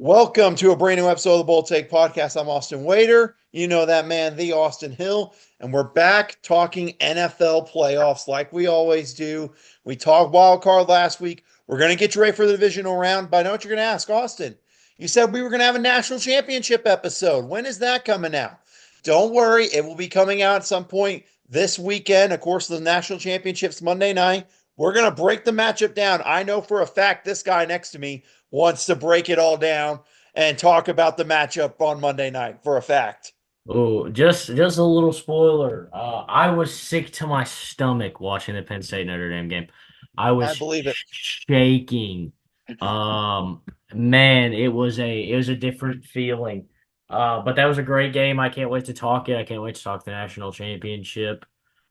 Welcome to a brand new episode of the Bold Take Podcast. I'm Austin Wader. You know that man, the Austin Hill. And we're back talking NFL playoffs like we always do. We talked wild card last week. We're going to get you ready for the divisional round. But I know what you're going to ask, Austin. You said we were going to have a national championship episode. When is that coming out? Don't worry, it will be coming out at some point this weekend. Of course, the national championship's Monday night. We're going to break the matchup down. I know for a fact this guy next to me wants to break it all down and talk about the matchup on Monday night for a fact. Oh, just a little spoiler. I was sick to my stomach watching the Penn State Notre Dame game. I I was believe it. shaking. Um, Man, it was a different feeling. But that was a great game. I can't wait to talk it. I can't wait to talk the national championship.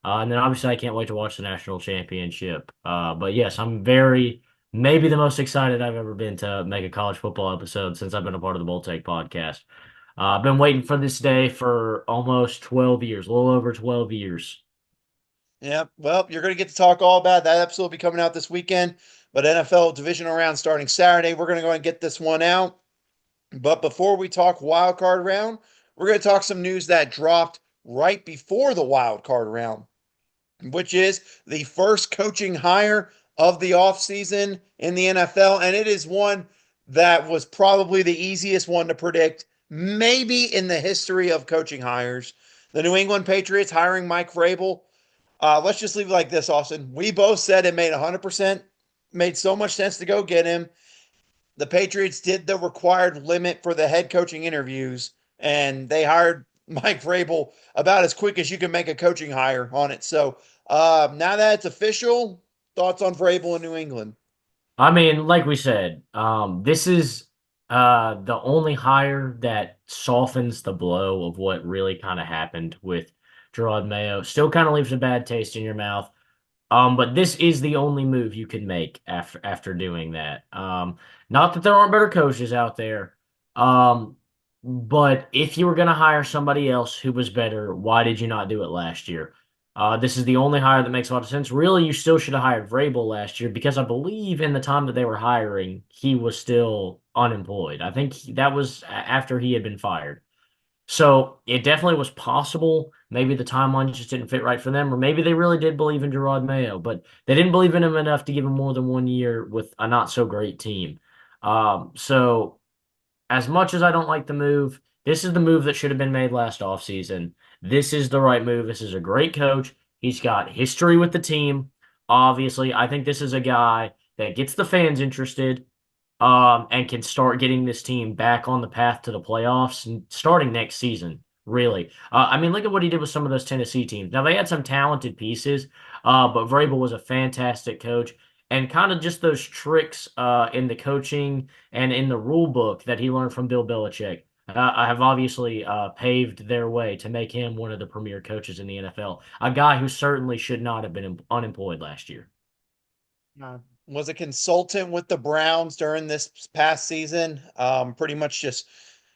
And then obviously I can't wait to watch the national championship. But yes, maybe the most excited I've ever been to make a college football episode since I've been a part of the Bold Take podcast. I've been waiting for this day for almost 12 years, a little over 12 years. Yeah, well, you're going to get to talk all about it. That episode will be coming out this weekend, but NFL divisional round starting Saturday. We're going to go and get this one out. But before we talk wild card round, we're going to talk some news that dropped right before the wild card round, which is the first coaching hire of the offseason in the NFL. And it is one that was probably the easiest one to predict, maybe in the history of coaching hires. The New England Patriots hiring Mike Vrabel. Let's just leave it like this, Austin. We both said it made 100%, made so much sense to go get him. The Patriots did the required limit for the head coaching interviews, and they hired Mike Vrabel about as quick as you can make a coaching hire on it. So now that it's official, thoughts on Vrabel in New England? I mean, like we said, this is the only hire that softens the blow of what really kind of happened with Gerard Mayo. Still kind of leaves a bad taste in your mouth. But this is the only move you can make after doing that. Not that there aren't better coaches out there. Um, but if you were going to hire somebody else who was better, why did you not do it last year? This is the only hire that makes a lot of sense. Really, you still should have hired Vrabel last year because I believe in the time that they were hiring, he was still unemployed. I think that was after he had been fired. So it definitely was possible. Maybe the timeline just didn't fit right for them, or maybe they really did believe in Gerard Mayo, but they didn't believe in him enough to give him more than 1 year with a not so great team. So as much as I don't like the move, this is the move that should have been made last offseason. This is the right move. This is a great coach. He's got history with the team. Obviously, I think this is a guy that gets the fans interested and can start getting this team back on the path to the playoffs and starting next season, really. I mean, look at what he did with some of those Tennessee teams. Now, they had some talented pieces, but Vrabel was a fantastic coach. And kind of just those tricks in the coaching and in the rule book that he learned from Bill Belichick have obviously paved their way to make him one of the premier coaches in the NFL. A guy who certainly should not have been unemployed last year. Was a consultant with the Browns during this past season. Pretty much just,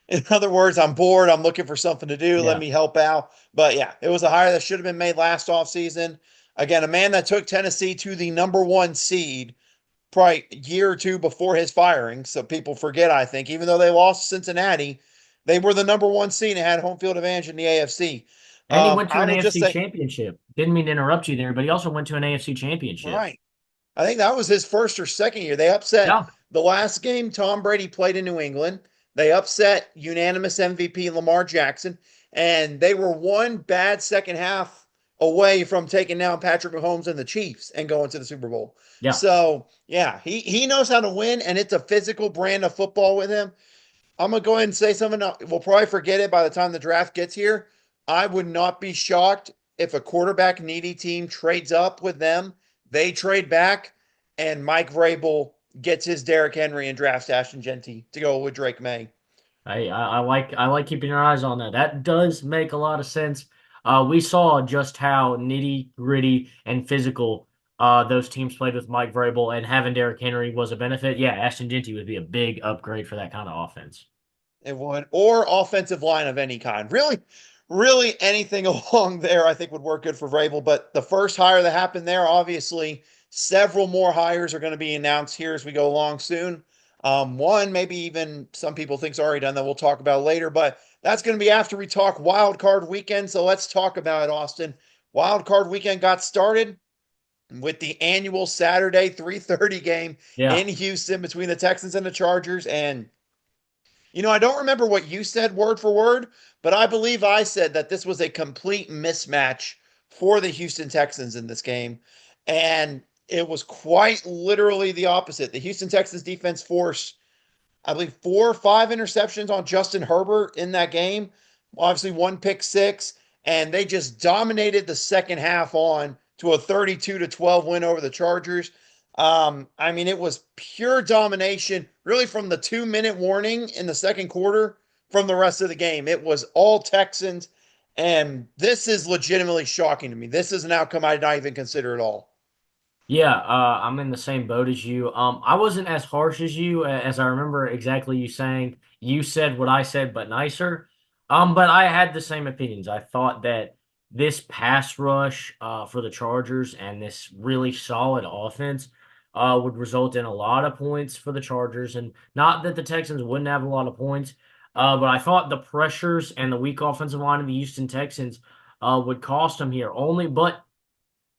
in other words, I'm bored. I'm looking for something to do. Let Yeah. me help out. But yeah, it was a hire that should have been made last offseason. Again, a man that took Tennessee to the number one seed probably a year or two before his firing. So people forget, I think, even though they lost to Cincinnati, they were the number one seed and had home field advantage in the AFC. And he went to I an will just AFC say, championship. Didn't mean to interrupt you there, but he also went to an AFC championship. right. I think that was his first or second year. They upset Yeah. the last game Tom Brady played in New England. They upset unanimous MVP Lamar Jackson, and they were one bad second half away from taking down Patrick Mahomes and the Chiefs and going to the Super Bowl. Yeah. So yeah, he knows how to win, and it's a physical brand of football with him. I'm gonna go ahead and say something. We'll probably forget it by the time the draft gets here. I would not be shocked if a quarterback needy team trades up with them. They trade back, and Mike Vrabel gets his Derrick Henry and drafts Ashton Genty to go with Drake May. I like keeping your eyes on that. That does make a lot of sense. We saw just how nitty gritty and physical those teams played with Mike Vrabel, and having Derrick Henry was a benefit. Yeah, Ashton Genty would be a big upgrade for that kind of offense. It would, or offensive line of any kind. Really anything along there, I think would work good for Vrabel. But the first hire that happened there, obviously, several more hires are going to be announced here as we go along soon. One, maybe even some people think's already done that we'll talk about later, but that's going to be after we talk wild card weekend. So let's talk about it, Austin. Wild card weekend got started with the annual Saturday 3:30 game Yeah. in Houston between the Texans and the Chargers. And I don't remember what you said word for word, but I believe I said that this was a complete mismatch for the Houston Texans in this game. And it was quite literally the opposite. The Houston Texans defense forced, I believe, 4 or 5 interceptions on Justin Herbert in that game. Obviously, one pick six, and they just dominated the second half on to a 32-12 win over the Chargers. I mean, it was pure domination, really, from the 2 minute warning in the second quarter from the rest of the game. It was all Texans, and this is legitimately shocking to me. This is an outcome I did not even consider at all. Yeah, I'm in the same boat as you. I wasn't as harsh as you, as I remember exactly you saying. You said what I said, but nicer. But I had the same opinions. I thought that this pass rush, for the Chargers and this really solid offense, would result in a lot of points for the Chargers, and not that the Texans wouldn't have a lot of points, but I thought the pressures and the weak offensive line of the Houston Texans, would cost them here. But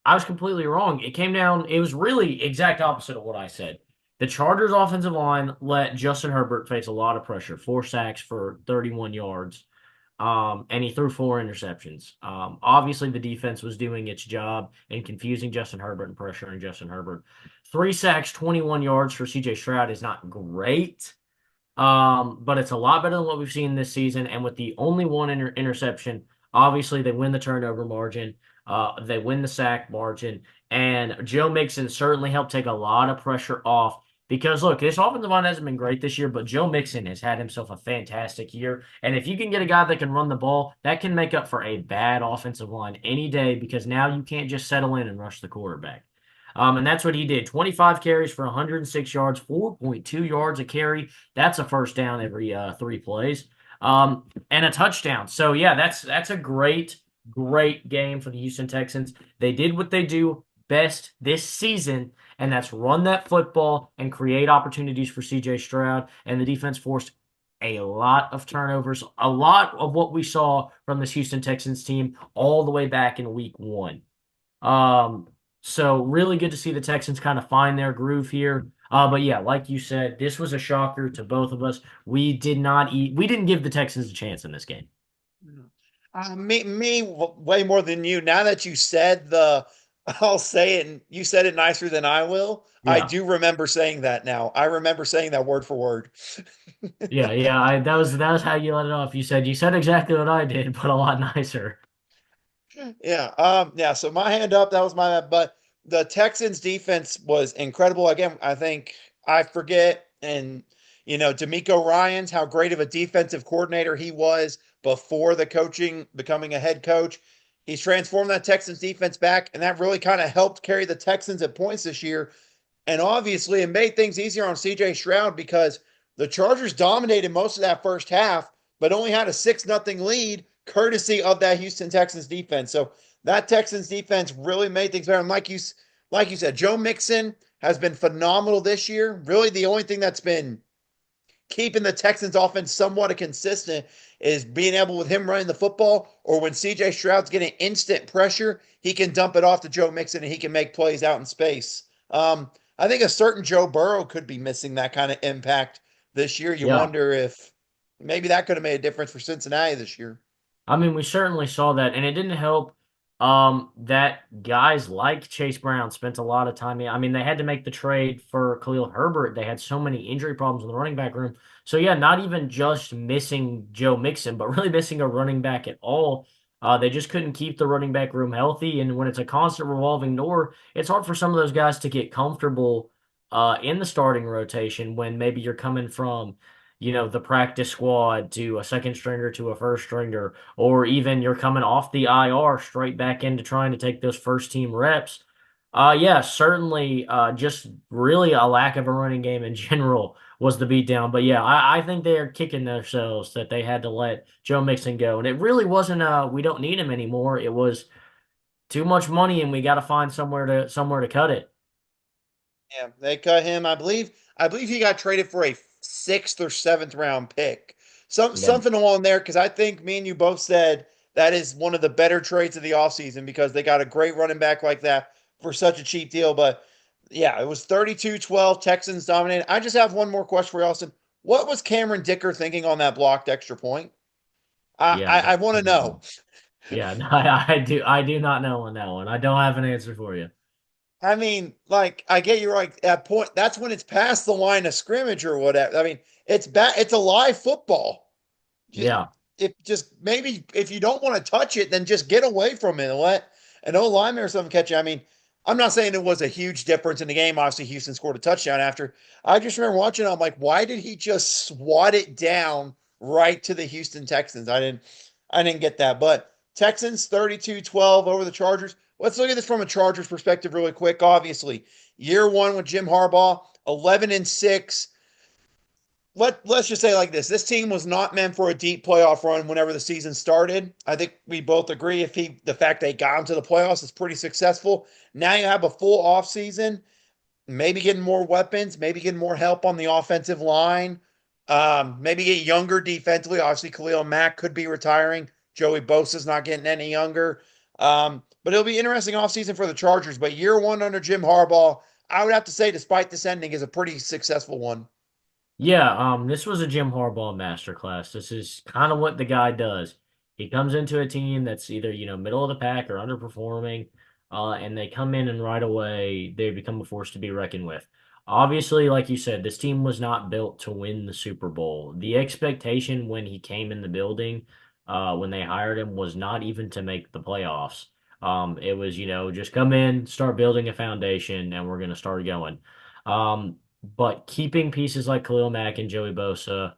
I was completely wrong. It came down, it was really exact opposite of what I said. The Chargers offensive line let Justin Herbert face a lot of pressure, 4 sacks for 31 yards. And he threw 4 interceptions. Obviously, the defense was doing its job in confusing Justin Herbert and pressuring Justin Herbert. 3 sacks, 21 yards for CJ Stroud is not great, but it's a lot better than what we've seen this season. And with the only one interception, obviously they win the turnover margin, they win the sack margin, and Joe Mixon certainly helped take a lot of pressure off. Because look, this offensive line hasn't been great this year, but Joe Mixon has had himself a fantastic year. And if you can get a guy that can run the ball, that can make up for a bad offensive line any day, because now you can't just settle in and rush the quarterback. And that's what he did. 25 carries for 106 yards, 4.2 yards a carry. That's a first down every 3 plays, and a touchdown. So yeah, that's a great game for the Houston Texans. They did what they do best this season, and that's run that football and create opportunities for CJ Stroud. And the defense forced a lot of turnovers, a lot of what we saw from this Houston Texans team all the way back in week one. Um, so really good to see the Texans kind of find their groove here. But yeah, like you said, this was a shocker to both of us. We didn't give the Texans a chance in this game. Way more than you. Now that you said I'll say it, and you said it nicer than I will. I Yeah. do remember saying that now. I remember saying that word for word. Yeah. That was how you let it off. You said exactly what I did, but a lot nicer. Yeah. Yeah. So my hand up, that was my, but the Texans defense was incredible. Again, I think I forget, and D'Amico Ryans, how great of a defensive coordinator he was before the coaching, becoming a head coach. He's transformed that Texans defense back, and that really kind of helped carry the Texans at points this year. And obviously, it made things easier on CJ Stroud because the Chargers dominated most of that first half, but only had a 6-0 lead, courtesy of that Houston Texans defense. So that Texans defense really made things better. And like you said, Joe Mixon has been phenomenal this year. Really, the only thing that's been keeping the Texans offense somewhat consistent is being able, with him running the football, or when CJ Stroud's getting instant pressure, he can dump it off to Joe Mixon and he can make plays out in space. I think a certain Joe Burrow could be missing that kind of impact this year. You Yeah. wonder if maybe that could have made a difference for Cincinnati this year. I mean, we certainly saw that, and it didn't help that guys like Chase Brown spent a lot of time. I mean, they had to make the trade for Khalil Herbert. They had so many injury problems in the running back room. So yeah, not even just missing Joe Mixon, but really missing a running back at all. They just couldn't keep the running back room healthy, and when it's a constant revolving door, it's hard for some of those guys to get comfortable in the starting rotation when maybe you're coming from, the practice squad to a second stringer to a first stringer, or even you're coming off the IR straight back into trying to take those first team reps. Yeah, certainly, just really a lack of a running game in general was the beatdown. But yeah, I think they're kicking themselves that they had to let Joe Mixon go. And it really wasn't, we don't need him anymore. It was too much money and we got to find somewhere to cut it. Yeah, they cut him. I believe he got traded for a sixth or seventh round pick. Yeah. Something along there, because I think me and you both said that is one of the better trades of the offseason because they got a great running back like that for such a cheap deal. But yeah, it was 32-12. Texans dominated. I just have one more question for you, Austin. What was Cameron Dicker thinking on that blocked extra point? I Yeah. I, I want to know. Yeah. No, I do not know on that one. I don't have an answer for you. I mean, like, I get you right at point. That's when it's past the line of scrimmage or whatever. I mean, it's a live football. Just, Yeah. if just maybe if you don't want to touch it, then just get away from it and let an old lineman or something catch you. I mean, I'm not saying it was a huge difference in the game. Obviously, Houston scored a touchdown after. I just remember watching it. I'm like, why did he just swat it down right to the Houston Texans? I didn't get that. But Texans 32-12 over the Chargers. Let's look at this from a Chargers perspective really quick. Obviously, year one with Jim Harbaugh, 11-6. Let's just say like this team was not meant for a deep playoff run whenever the season started. I think we both agree if the fact they got into the playoffs is pretty successful. Now you have a full offseason, maybe getting more weapons, maybe getting more help on the offensive line, maybe get younger defensively. Obviously, Khalil Mack could be retiring. Joey Bosa's not getting any younger. But it'll be interesting offseason for the Chargers. But year one under Jim Harbaugh, I would have to say, despite this ending, is a pretty successful one. Yeah, this was a Jim Harbaugh masterclass. This is kind of what the guy does. He comes into a team that's either, middle of the pack or underperforming, and they come in and right away they become a force to be reckoned with. Obviously, like you said, this team was not built to win the Super Bowl. The expectation when he came in the building, when they hired him, was not even to make the playoffs. It was, just come in, start building a foundation, and we're going to start going. But keeping pieces like Khalil Mack and Joey Bosa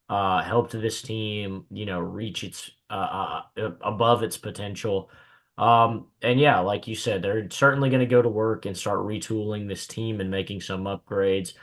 helped this team, reach its above its potential. And yeah, like you said, they're certainly going to go to work and start retooling this team and making some upgrades.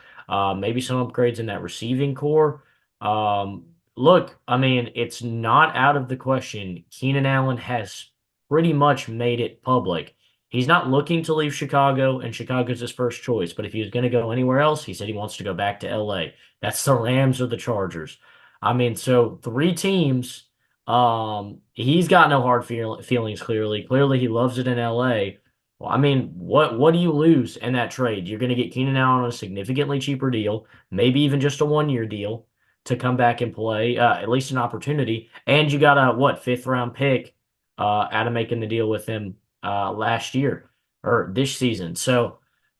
Maybe some upgrades in that receiving core. Look, I mean, it's not out of the question. Keenan Allen has pretty much made it public. He's not looking to leave Chicago, and Chicago's his first choice. But if he was going to go anywhere else, he said he wants to go back to LA. That's the Rams or the Chargers. I mean, so three teams. He's got no hard feelings. Clearly, he loves it in LA. Well, I mean, what do you lose in that trade? You're going to get Keenan Allen on a significantly cheaper deal, maybe even just a 1 year deal to come back and play, at least an opportunity. And you got a fifth round pick out of making the deal with him last year or this season. So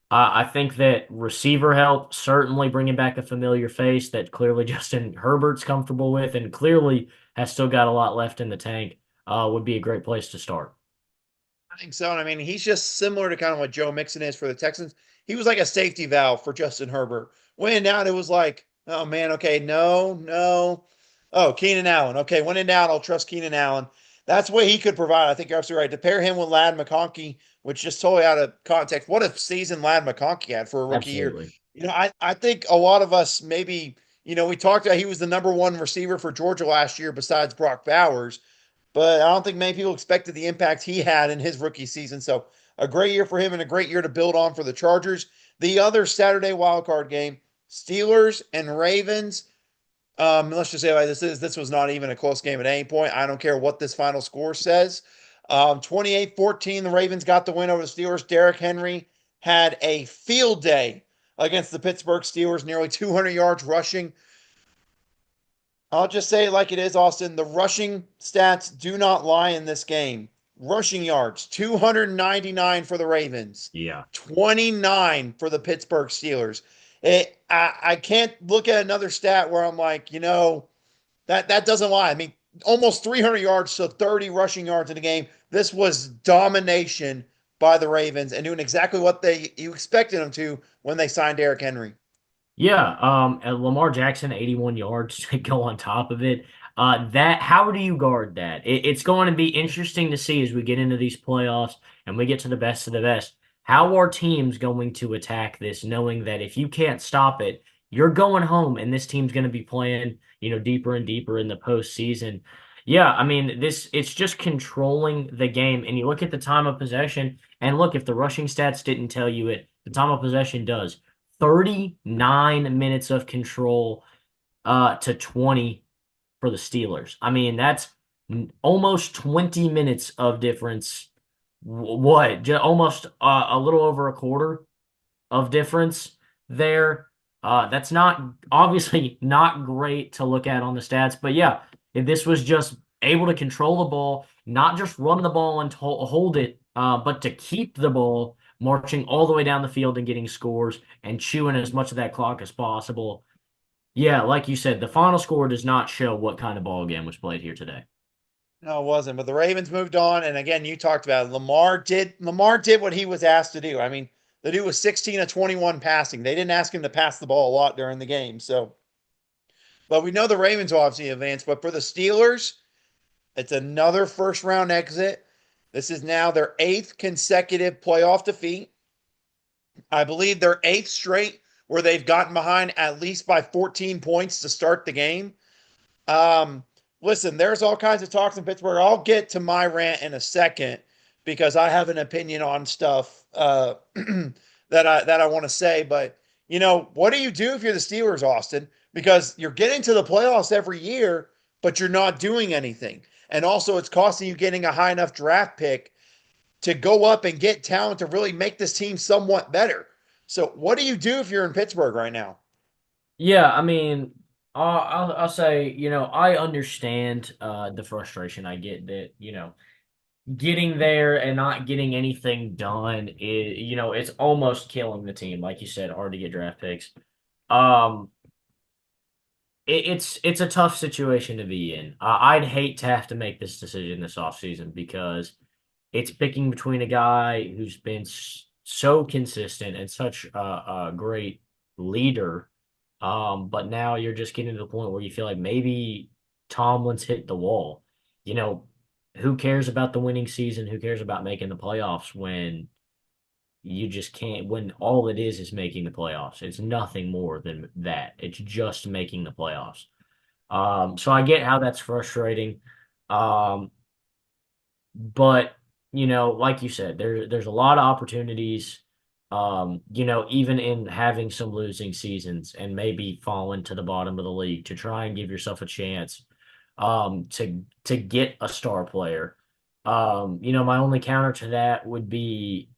I think that receiver help, certainly bringing back a familiar face that clearly Justin Herbert's comfortable with and clearly has still got a lot left in the tank, would be a great place to start. I think so. And I mean, he's just similar to kind of what Joe Mixon is for the Texans. He was like a safety valve for Justin Herbert. When in doubt, it was like, oh man, okay, no, no. Oh, Keenan Allen. Okay, when in doubt, I'll trust Keenan Allen. That's what he could provide. I think you're absolutely right. To pair him with Lad McConkey, which just totally out of context. What a season Lad McConkey had for a rookie year. Absolutely. I think a lot of us maybe, we talked about he was the number one receiver for Georgia last year besides Brock Bowers, but I don't think many people expected the impact he had in his rookie season. So a great year for him and a great year to build on for the Chargers. The other Saturday wildcard game, Steelers and Ravens. Let's just say like this was not even a close game at any point. I don't care what this final score says. 28-14, the Ravens got the win over the Steelers. Derrick Henry had a field day against the Pittsburgh Steelers, nearly 200 yards rushing. I'll just say it like it is, Austin. The rushing stats do not lie in this game. Rushing yards, 299 for the Ravens, Yeah. 29 for the Pittsburgh Steelers. I can't look at another stat where I'm like, that doesn't lie. I mean, almost 300 yards to 30 rushing yards in the game. This was domination by the Ravens and doing exactly what you expected them to when they signed Derrick Henry. Yeah, and Lamar Jackson, 81 yards to go on top of it. How do you guard that? It's going to be interesting to see as we get into these playoffs and we get to the best of the best. How are teams going to attack this, knowing that if you can't stop it, you're going home and this team's going to be playing, deeper and deeper in the postseason. Yeah, I mean, it's just controlling the game. And you look at the time of possession, and look, if the rushing stats didn't tell you it, the time of possession does. 39 minutes of control to 20 for the Steelers. I mean, that's almost 20 minutes of difference. What? Almost a little over a quarter of difference there. That's not obviously not great to look at on the stats, but yeah, if this was just able to control the ball, not just run the ball and hold it, but to keep the ball marching all the way down the field and getting scores and chewing as much of that clock as possible. Yeah, like you said, the final score does not show what kind of ball game was played here today. No, it wasn't. But the Ravens moved on, and again, you talked about it. Lamar did what he was asked to do. I mean, the dude was 16 of 21 passing. They didn't ask him to pass the ball a lot during the game. So, but we know the Ravens obviously advanced. But for the Steelers, it's another first round exit. This is now their eighth consecutive playoff defeat. I believe their eighth straight where they've gotten behind at least by 14 points to start the game. Um, Listen, there's all kinds of talks in Pittsburgh. I'll get to my rant in a second because I have an opinion on stuff that I want to say. But what do you do if you're the Steelers, Austin? Because you're getting to the playoffs every year, but you're not doing anything. And also, it's costing you getting a high enough draft pick to go up and get talent to really make this team somewhat better. So, what do you do if you're in Pittsburgh right now? Yeah, I mean, I'll say, I understand the frustration. I get that, getting there and not getting anything done is, it's almost killing the team. Like you said, hard to get draft picks. Um, it's a tough situation to be in. I'd hate to have to make this decision this offseason because it's picking between a guy who's been so consistent and such a great leader. But now you're just getting to the point where you feel like maybe Tomlin's hit the wall. You know, who cares about the winning season? Who cares about making the playoffs when you just can't, when all it is making the playoffs? It's nothing more than that. It's just making the playoffs. So I get how that's frustrating. Um, but like you said, there's a lot of opportunities. Even in having some losing seasons and maybe falling to the bottom of the league to try and give yourself a chance to get a star player. My only counter to that would be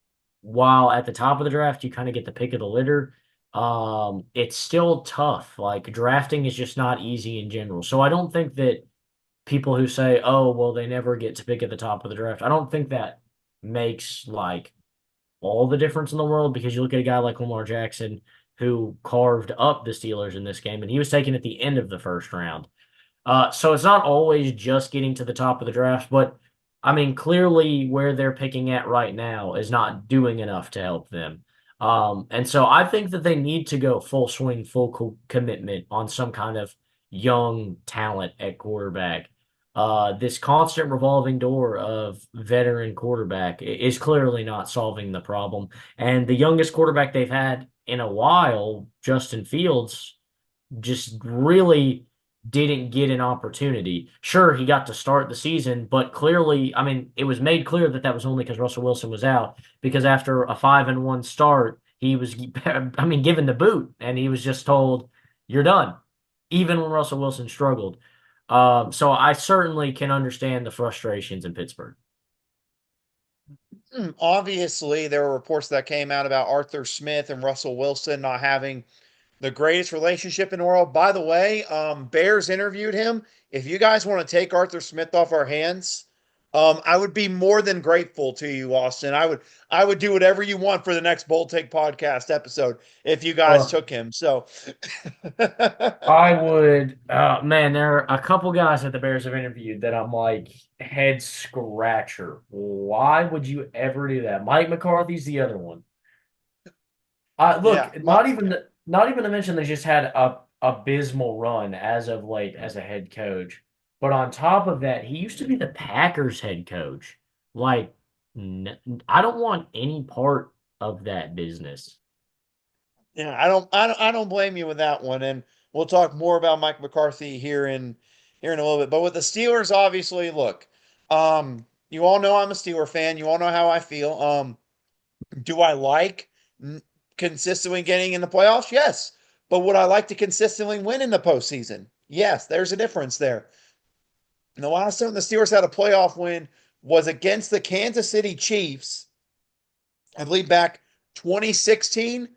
while at the top of the draft you kind of get the pick of the litter, it's still tough. Like drafting is just not easy in general. So I don't think that people who say, "Oh, well, they never get to pick at the top of the draft." I don't think that makes like all the difference in the world because you look at a guy like Lamar Jackson who carved up the Steelers in this game, and he was taken at the end of the first round. So it's not always just getting to the top of the draft, but I mean, clearly where they're picking at right now is not doing enough to help them. And so I think that they need to go full swing, full commitment on some kind of young talent at quarterback. This constant revolving door of veteran quarterback is clearly not solving the problem. And the youngest quarterback they've had in a while, Justin Fields, just really didn't get an opportunity. Sure, he got to start the season, but clearly, I mean, it was made clear that that was only because Russell Wilson was out. Because after a 5-1 start, he was, I mean, given the boot, and he was just told, "You're done." Even when Russell Wilson struggled. So I certainly can understand the frustrations in Pittsburgh. Obviously, there were reports that came out about Arthur Smith and Russell Wilson not having the greatest relationship in the world. By the way, Bears interviewed him. If you guys want to take Arthur Smith off our hands, I would be more than grateful to you, Austin. I would do whatever you want for the next Bold Take podcast episode if you guys Uh, took him. So I would, man, there are a couple guys that the Bears have interviewed that I'm like, head scratcher. Why would you ever do that? Mike McCarthy's the other one. yeah, Look, not even to mention they just had a abysmal run as of late as a head coach. But on top of that, he used to be the Packers head coach. Like, I don't want any part of that business. yeah, I don't blame you with that one. And we'll talk more about Mike McCarthy here here in a little bit. But with the Steelers, obviously, look, you all know I'm a Steeler fan. You all know how I feel. Do I like consistently getting in the playoffs? Yes. But would I like to consistently win in the postseason? Yes, there's a difference there. And the last time the Steelers had a playoff win was against the Kansas City Chiefs, I believe back 2016,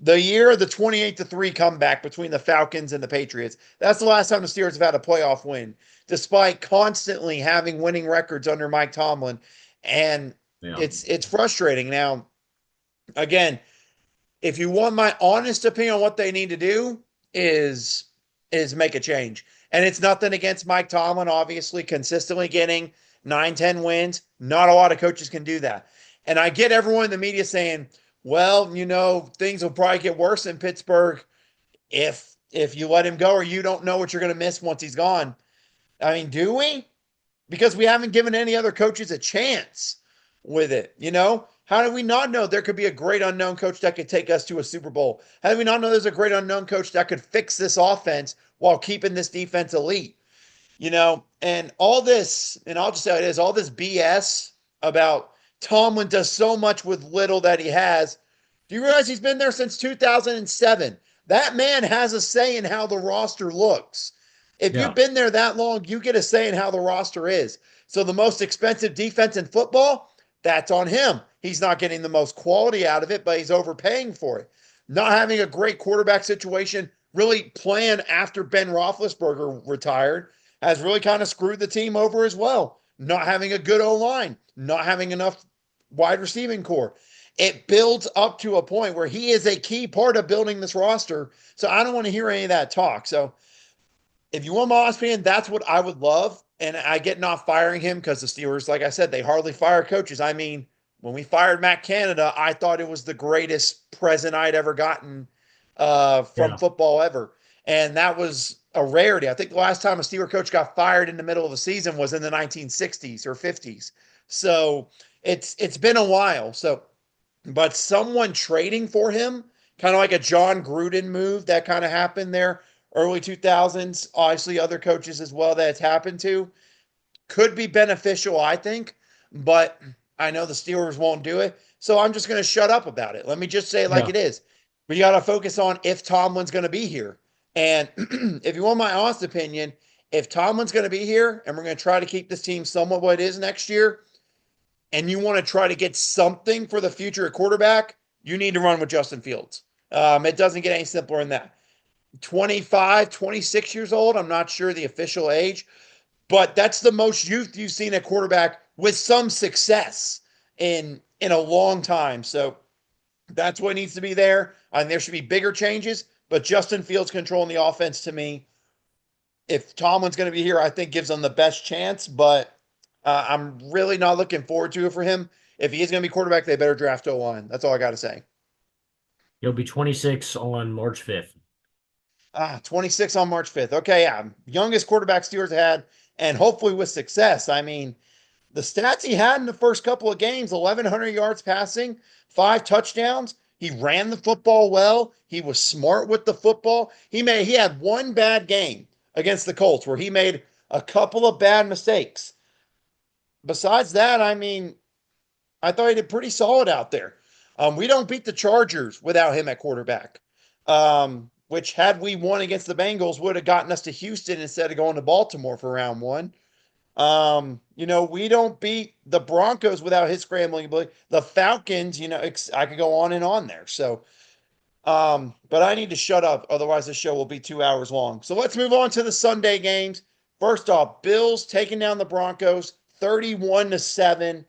the year of the 28-3 comeback between the Falcons and the Patriots. That's the last time the Steelers have had a playoff win, despite constantly having winning records under Mike Tomlin. And Yeah. it's frustrating. Now, again, if you want my honest opinion on what they need to do, is is make a change. And it's nothing against Mike Tomlin, obviously, consistently getting 9, 10 wins. Not a lot of coaches can do that. And I get everyone in the media saying, well, things will probably get worse in Pittsburgh if you let him go, or you don't know what you're going to miss once he's gone. I mean, do we? Because we haven't given any other coaches a chance with it. How do we not know there could be a great unknown coach that could take us to a Super Bowl? How do we not know there's a great unknown coach that could fix this offense while keeping this defense elite? And all this, and I'll just say it is, all this BS about Tomlin does so much with little that he has. Do you realize he's been there since 2007? That man has a say in how the roster looks. If you've Yeah. been there that long, you get a say in how the roster is. So the most expensive defense in football, that's on him. He's not getting the most quality out of it, but he's overpaying for it. Not having a great quarterback situation, really playing after Ben Roethlisberger retired, has really kind of screwed the team over as well. Not having a good O line, not having enough wide receiving core. It builds up to a point where he is a key part of building this roster. So I don't want to hear any of that talk. So if you want my honest opinion, that's what I would love. And I get not firing him because the Steelers, like I said, they hardly fire coaches. I mean, when we fired Matt Canada, I thought it was the greatest present I'd ever gotten from Yeah. football ever. And that was a rarity. I think the last time a Steeler coach got fired in the middle of a season was in the 1960s or 50s. So it's been a while. So, but someone trading for him, kind of like a John Gruden move that kind of happened there early 2000s, obviously other coaches as well that it's happened to, could be beneficial, I think, but I know the Steelers won't do it. So I'm just going to shut up about it. Let me just say it like Yeah. it is. We got to focus on if Tomlin's going to be here. And if you want my honest opinion, if Tomlin's going to be here and we're going to try to keep this team somewhat what it is next year, and you want to try to get something for the future at quarterback, you need to run with Justin Fields. It doesn't get any simpler than that. 25, 26 years old. I'm not sure the official age, but that's the most youth you've seen at quarterback with some success in a long time. So that's what needs to be there. And there should be bigger changes, but Justin Fields controlling the offense to me, if Tomlin's going to be here, I think gives them the best chance, but I'm really not looking forward to it for him. If he is going to be quarterback, they better draft O-line. That's all I got to say. He'll be 26 on March 5th. 26 on March 5th. Okay, yeah. Youngest quarterback Steelers had, and hopefully with success. I mean, the stats he had in the first couple of games, 1,100 yards passing, 5 touchdowns. He ran the football well. He was smart with the football. He had one bad game against the Colts where he made a couple of bad mistakes. Besides that, I mean, I thought he did pretty solid out there. We don't beat the Chargers without him at quarterback, which had we won against the Bengals would have gotten us to Houston instead of going to Baltimore for round one. We don't beat the Broncos without his scrambling ability. The Falcons, I could go on and on there. So, but I need to shut up. Otherwise, the show will be 2 hours long. So let's move on to the Sunday games. First off, Bills taking down the Broncos 31-7.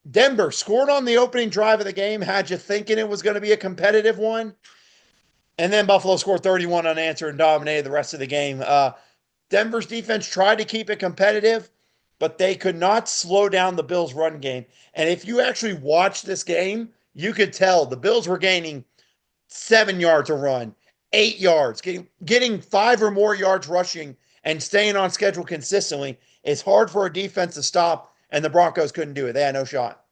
Denver scored on the opening drive of the game, had you thinking it was going to be a competitive one. And then Buffalo scored 31 unanswered and dominated the rest of the game. Denver's defense tried to keep it competitive, but they could not slow down the Bills' run game. And if you actually watch this game, you could tell the Bills were gaining 7 yards a run, 8 yards, getting 5 or more yards rushing and staying on schedule consistently. It's hard for a defense to stop, and the Broncos couldn't do it. They had no shot.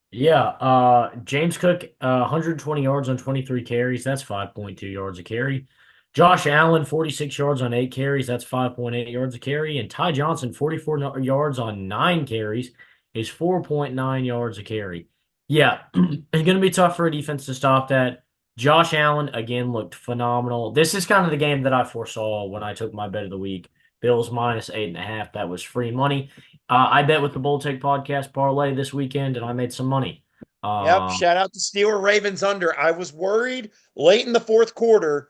Yeah. James Cook, 120 yards on 23 carries. That's 5.2 yards a carry. Josh Allen, 46 yards on 8 carries. That's 5.8 yards a carry. And Ty Johnson, 44 yards on 9 carries is 4.9 yards a carry. Yeah, it's going to be tough for a defense to stop that. Josh Allen, again, looked phenomenal. This is kind of the game that I foresaw when I took my bet of the week. Bills minus 8.5. That was free money. I bet with the Bull Take Podcast parlay this weekend, and I made some money. Yep. Um, Shout out to Steeler Ravens under. I was worried late in the fourth quarter,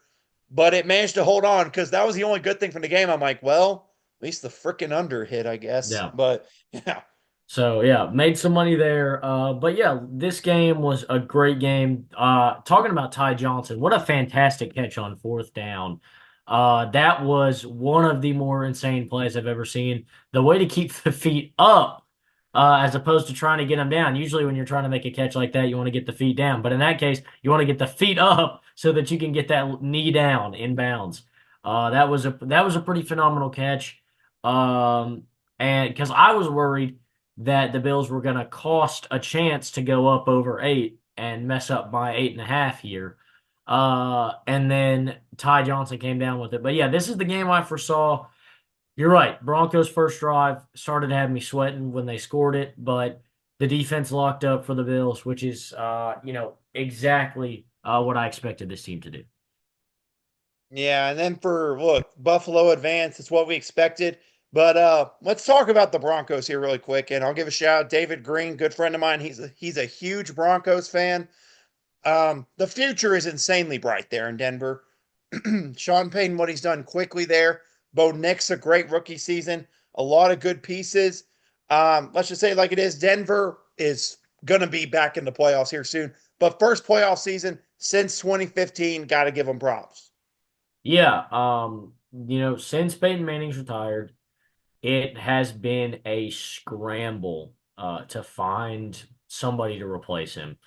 but it managed to hold on because that was the only good thing from the game. I'm like, well, at least the freaking under hit, I guess. yeah. But yeah. So yeah, made some money there. But yeah, this game was a great game. Talking about Ty Johnson, what a fantastic catch on fourth down. That was one of the more insane plays I've ever seen. The way to keep the feet up, as opposed to trying to get them down. Usually, when you're trying to make a catch like that, you want to get the feet down. But in that case, you want to get the feet up so that you can get that knee down in bounds. That was a pretty phenomenal catch. And because I was worried that the Bills were going to cost a chance to go up over 8 and mess up by 8.5 here. And then Ty Johnson came down with it. But yeah, this is the game I foresaw. You're right. Broncos' first drive started having me sweating when they scored it, but the defense locked up for the Bills, which is, exactly what I expected this team to do. Yeah, and then for look, Buffalo advance, it's what we expected. But let's talk about the Broncos here really quick, and I'll give a shout out David Green, good friend of mine. He's a huge Broncos fan. The future is insanely bright there in Denver. Sean Payton, what he's done quickly there. Bo Nick's a great rookie season. A lot of good pieces. Let's just say it like it is. Denver is going to be back in the playoffs here soon. But first playoff season since 2015, got to give them props. Yeah, since Peyton Manning's retired, it has been a scramble to find somebody to replace him.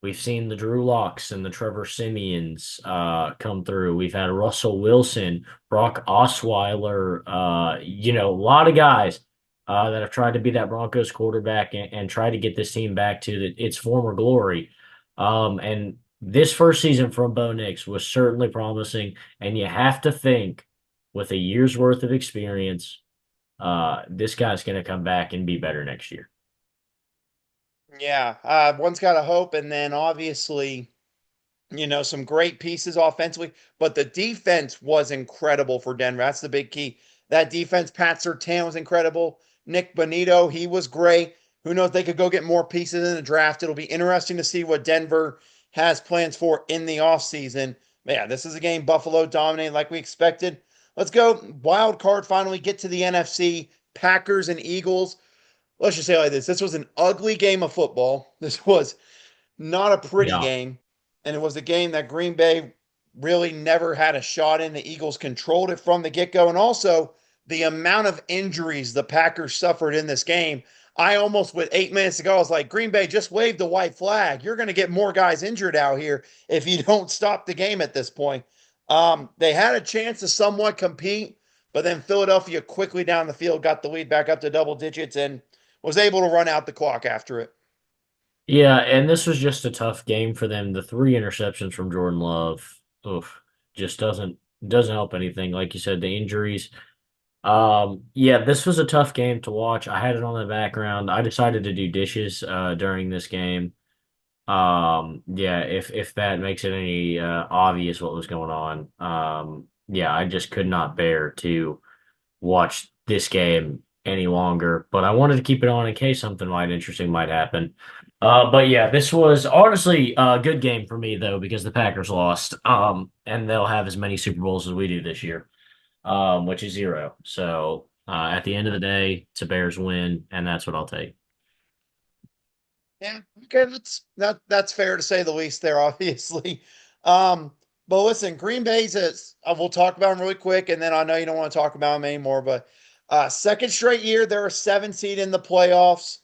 We've seen the Drew Locks and the Trevor Simeons come through. We've had Russell Wilson, Brock Osweiler, a lot of guys that have tried to be that Broncos quarterback and try to get this team back to its former glory. And this first season from Bo Nix was certainly promising. And you have to think with a year's worth of experience, this guy's going to come back and be better next year. Yeah, one's got to hope, and then obviously, some great pieces offensively, but the defense was incredible for Denver. That's the big key. That defense, Pat Surtain was incredible. Nick Bonito, he was great. Who knows? They could go get more pieces in the draft. It'll be interesting to see what Denver has plans for in the offseason. Yeah, this is a game Buffalo dominated like we expected. Let's go. Wild card finally get to the NFC. Packers and Eagles. Let's just say it like this. This was an ugly game of football. This was not a pretty Yeah. game. And it was a game that Green Bay really never had a shot in. The Eagles controlled it from the get go. And also, the amount of injuries the Packers suffered in this game. I almost, with 8 minutes to go, I was like, Green Bay, just wave the white flag. You're going to get more guys injured out here if you don't stop the game at this point. They had a chance to somewhat compete, but then Philadelphia quickly down the field got the lead back up to double digits and was able to run out the clock after it. Yeah, and this was just a tough game for them. The 3 interceptions from Jordan Love, oof, just doesn't help anything. Like you said, the injuries. Yeah, this was a tough game to watch. I had it on the background. I decided to do dishes during this game. Yeah, if that makes it any obvious what was going on. Yeah, I just could not bear to watch this game any longer, but I wanted to keep it on in case something might interesting might happen. But yeah, this was honestly a good game for me though because the Packers lost. And they'll have as many Super Bowls as we do this year, which is 0. So at the end of the day, it's a Bears win, and that's what I'll take. Yeah, okay, that's fair to say the least there, obviously. Um, but listen, Green Bay's is we'll talk about them really quick, and then I know you don't want to talk about them anymore, but second straight year they're a 7 seed in the playoffs.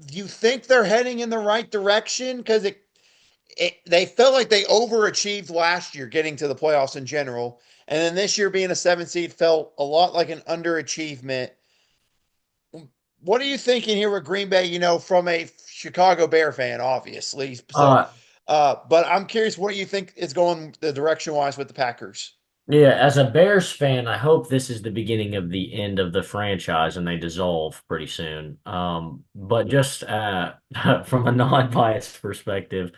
Do you think they're heading in the right direction? Because they felt like they overachieved last year getting to the playoffs in general, and then this year being a 7 seed felt a lot like an underachievement. What are you thinking here with Green Bay? From a Chicago Bear fan, obviously. So, Uh, But I'm curious what you think is going the direction wise with the Packers. Yeah, as a Bears fan, I hope this is the beginning of the end of the franchise and they dissolve pretty soon. But just from a non-biased perspective,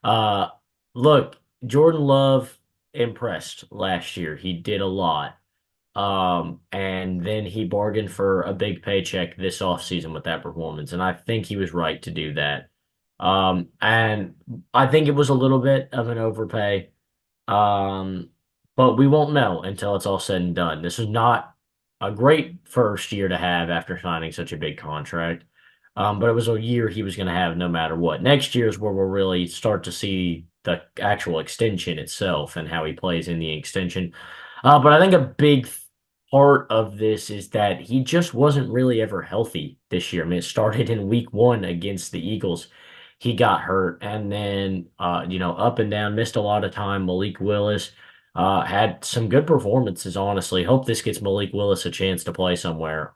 uh, look, Jordan Love impressed last year. He did a lot. And then he bargained for a big paycheck this offseason with that performance, and I think he was right to do that. And I think it was a little bit of an overpay. Um, but we won't know until it's all said and done. This is not a great first year to have after signing such a big contract. But it was a year he was going to have no matter what. Next year is where we'll really start to see the actual extension itself and how he plays in the extension. But I think a big part of this is that he just wasn't really ever healthy this year. I mean, it started in week one against the Eagles. He got hurt and then, up and down, missed a lot of time. Malik Willis had some good performances, honestly. Hope this gets Malik Willis a chance to play somewhere,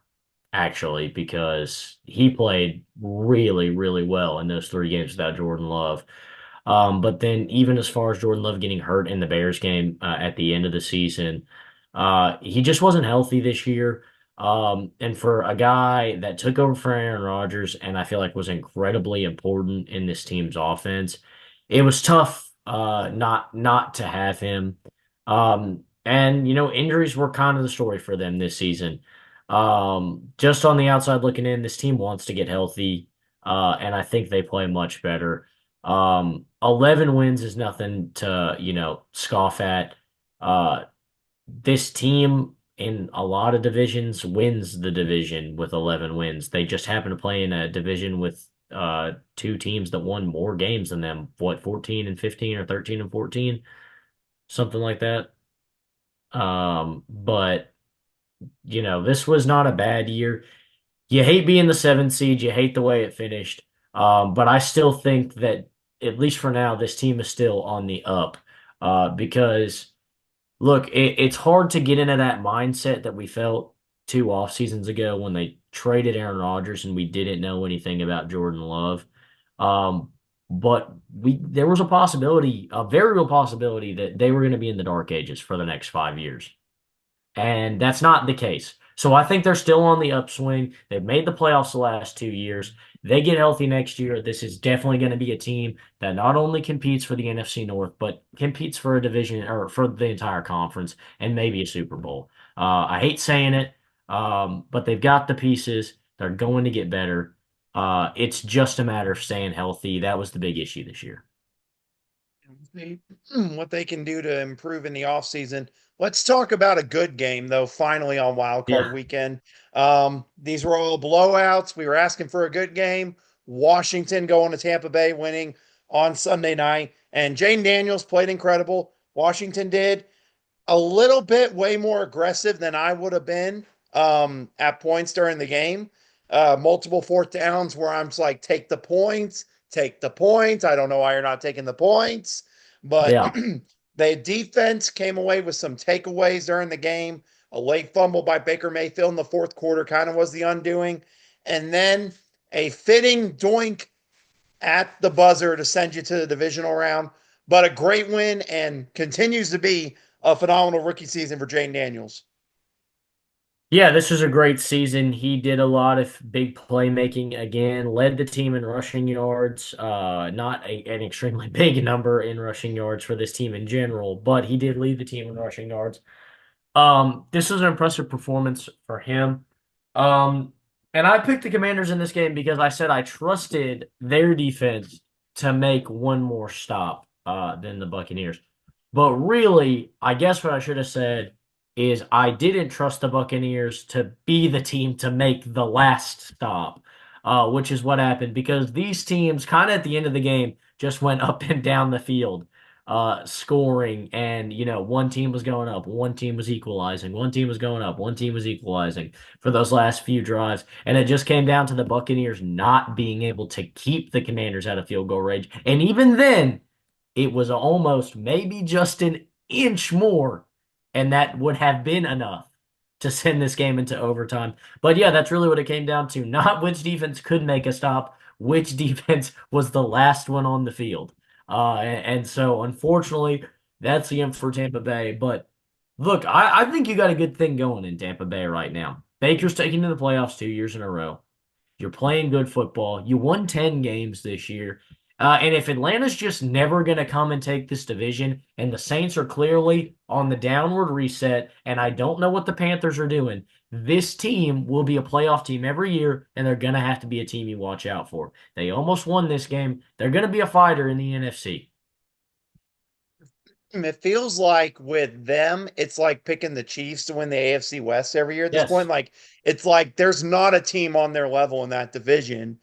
actually, because he played really, really well in those 3 games without Jordan Love. But then, even as far as Jordan Love getting hurt in the Bears game at the end of the season, he just wasn't healthy this year. And for a guy that took over for Aaron Rodgers and I feel like was incredibly important in this team's offense, it was tough not to have him. And injuries were kind of the story for them this season. Just on the outside looking in, this team wants to get healthy, and I think they play much better. 11 wins is nothing to, scoff at. This team in a lot of divisions wins the division with 11 wins. They just happen to play in a division with two teams that won more games than them. What, 14 and 15 or 13 and 14? Something like that. But this was not a bad year. You hate being the seventh seed, you hate the way it finished. But I still think that at least for now, this team is still on the up. Because look, it's hard to get into that mindset that we felt 2 off seasons ago when they traded Aaron Rodgers and we didn't know anything about Jordan Love. Um, but there was a possibility, a very real possibility, that they were going to be in the dark ages for the next 5 years. And that's not the case. So I think they're still on the upswing. They've made the playoffs the last 2 years. They get healthy next year. This is definitely going to be a team that not only competes for the NFC North, but competes for a division or for the entire conference and maybe a Super Bowl. I hate saying it, but they've got the pieces. They're going to get better. It's just a matter of staying healthy. That was the big issue this year. See what they can do to improve in the offseason. Let's talk about a good game, though, finally on Wild Card Yeah. weekend. These were all blowouts. We were asking for a good game. Washington going to Tampa Bay, winning on Sunday night. And Jane Daniels played incredible. Washington did a little bit way more aggressive than I would have been at points during the game. Multiple fourth downs where I'm just like, take the points, take the points. I don't know why you're not taking the points, but Yeah. the defense came away with some takeaways during the game. A late fumble by Baker Mayfield in the fourth quarter kind of was the undoing. And then a fitting doink at the buzzer to send you to the divisional round. But a great win and continues to be a phenomenal rookie season for Jane Daniels. Yeah, this was a great season. He did a lot of big playmaking again, led the team in rushing yards. Not an extremely big number in rushing yards for this team in general, but he did lead the team in rushing yards. This was an impressive performance for him. Um, and I picked the Commanders in this game because I said I trusted their defense to make one more stop than the Buccaneers. But really, I guess what I should have said is I didn't trust the Buccaneers to be the team to make the last stop, which is what happened because these teams kind of at the end of the game just went up and down the field scoring and one team was going up, one team was equalizing, one team was going up, one team was equalizing for those last few drives, and it just came down to the Buccaneers not being able to keep the Commanders out of field goal range, and even then it was almost maybe just an inch more, and that would have been enough to send this game into overtime. But yeah, that's really what it came down to. Not which defense could make a stop, which defense was the last one on the field. And so, unfortunately, that's the end for Tampa Bay. But look, I think you got a good thing going in Tampa Bay right now. Baker's taking to the playoffs 2 years in a row. You're playing good football. You won 10 games this year. And if Atlanta's just never going to come and take this division, and the Saints are clearly on the downward reset, and I don't know what the Panthers are doing, this team will be a playoff team every year, and they're going to have to be a team you watch out for. They almost won this game. They're going to be a fighter in the NFC. It feels like with them, it's like picking the Chiefs to win the AFC West every year at this point. Yes. Like it's like there's not a team on their level in that division.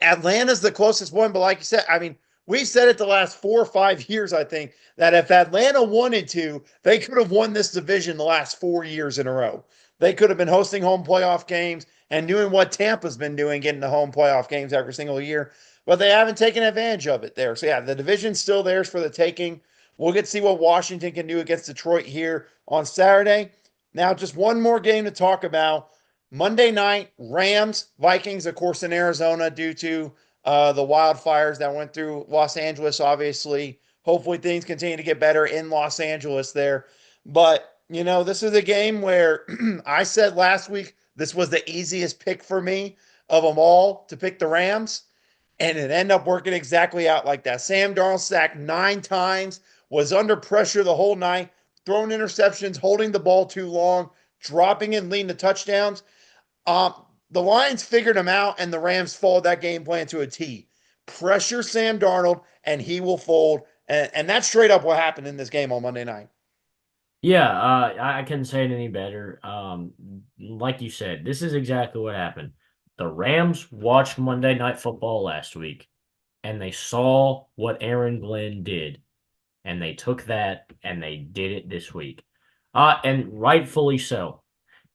Atlanta's the closest one, but like you said, I mean, we've said it the last 4 or 5 years, I think, that if Atlanta wanted to, they could have won this division the last 4 years in a row. They could have been hosting home playoff games and doing what Tampa's been doing, getting the home playoff games every single year, but they haven't taken advantage of it there. So yeah, the division's still theirs for the taking. We'll get to see what Washington can do against Detroit here on Saturday. Now, just one more game to talk about. Monday night, Rams, Vikings, of course, in Arizona due to the wildfires that went through Los Angeles, obviously. Hopefully, things continue to get better in Los Angeles there. But, this is a game where I said last week this was the easiest pick for me of them all to pick the Rams. And it ended up working exactly out like that. Sam Darnold sacked 9 times, was under pressure the whole night, throwing interceptions, holding the ball too long, dropping and leading to touchdowns. The Lions figured him out, and the Rams followed that game plan to a T. Pressure Sam Darnold, and he will fold. And that's straight up what happened in this game on Monday night. Yeah, I couldn't say it any better. Like you said, this is exactly what happened. The Rams watched Monday Night Football last week, and they saw what Aaron Glenn did, and they took that and they did it this week. And rightfully so.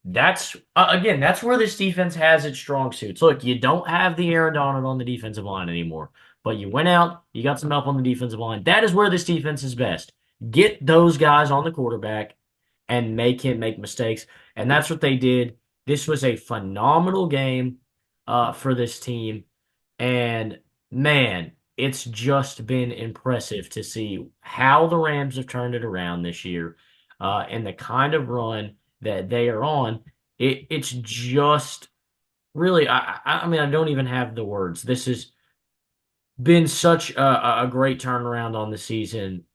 That's again, that's where this defense has its strong suits. Look, you don't have the Aaron Donald on the defensive line anymore, but you went out, you got some help on the defensive line. That is where this defense is best. Get those guys on the quarterback and make him make mistakes, and that's what they did. This was a phenomenal game for this team, and man, it's just been impressive to see how the Rams have turned it around this year, and the kind of run that they are on. It's just really, I mean, I don't even have the words. This has been such a great turnaround on the season.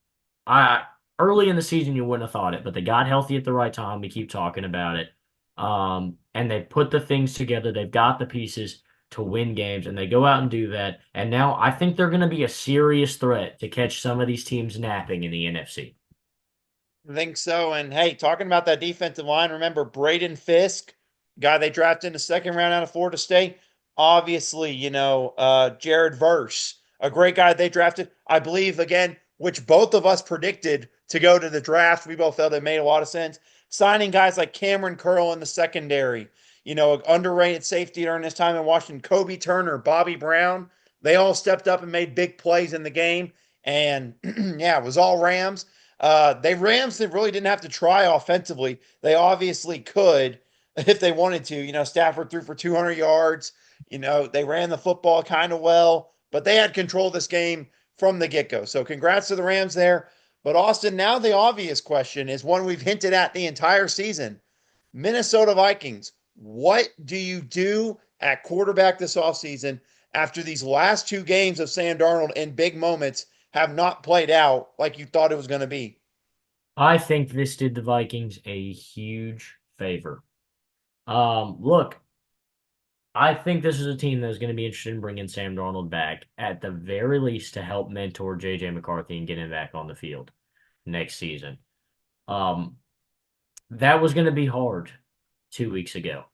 I Early in the season you wouldn't have thought it, but they got healthy at the right time. We keep talking about it. And they put the things together. They've got the pieces to win games, and they go out and do that. And now I think they're going to be a serious threat to catch some of these teams napping in the NFC. I think so. And hey, talking about that defensive line, remember Braden Fisk, guy they drafted in the second round out of Florida State. Obviously, Jared Verse, a great guy they drafted, I believe, again, which both of us predicted to go to the draft. We both felt it made a lot of sense. Signing guys like Cameron Curl in the secondary, underrated safety during this time in Washington, Kobe Turner, Bobby Brown, they all stepped up and made big plays in the game. And yeah, it was all Rams. They really didn't have to try offensively. They obviously could if they wanted to. Stafford threw for 200 yards. They ran the football kind of well, but they had control of this game from the get go. So congrats to the Rams there. But Austin, now the obvious question is one we've hinted at the entire season. Minnesota Vikings, what do you do at quarterback this offseason after these last 2 games of Sam Darnold in big moments have not played out like you thought it was going to be? I think this did the Vikings a huge favor. Look, I think this is a team that's going to be interested in bringing Sam Darnold back at the very least to help mentor JJ McCarthy and get him back on the field next season. Um, that was going to be hard 2 weeks ago.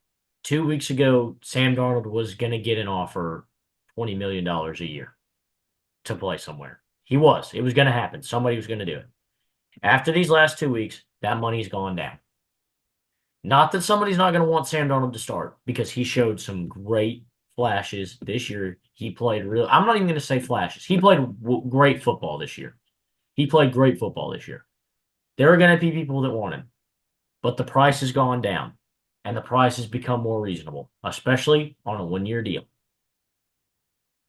2 weeks ago, Sam Darnold was going to get an offer $20 million a year to play somewhere. He was. It was going to happen. Somebody was going to do it. After these last 2 weeks, that money's gone down. Not that somebody's not going to want Sam Darnold to start because he showed some great flashes this year. He played real. I'm not even going to say flashes. He played great football this year. He played great football this year. There are going to be people that want him, but the price has gone down and the price has become more reasonable, especially on a 1 year deal.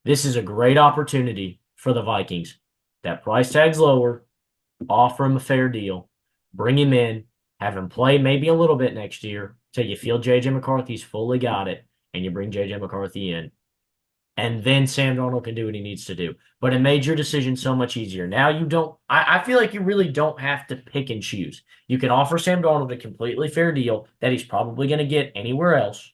This is a great opportunity for the Vikings That price tag's lower, offer him a fair deal, bring him in, have him play maybe a little bit next year till you feel JJ McCarthy's fully got it, and you bring JJ McCarthy in. And then Sam Darnold can do what he needs to do. But it made your decision so much easier. Now you don't, I feel like you really don't have to pick and choose. You can offer Sam Darnold a completely fair deal that he's probably going to get anywhere else.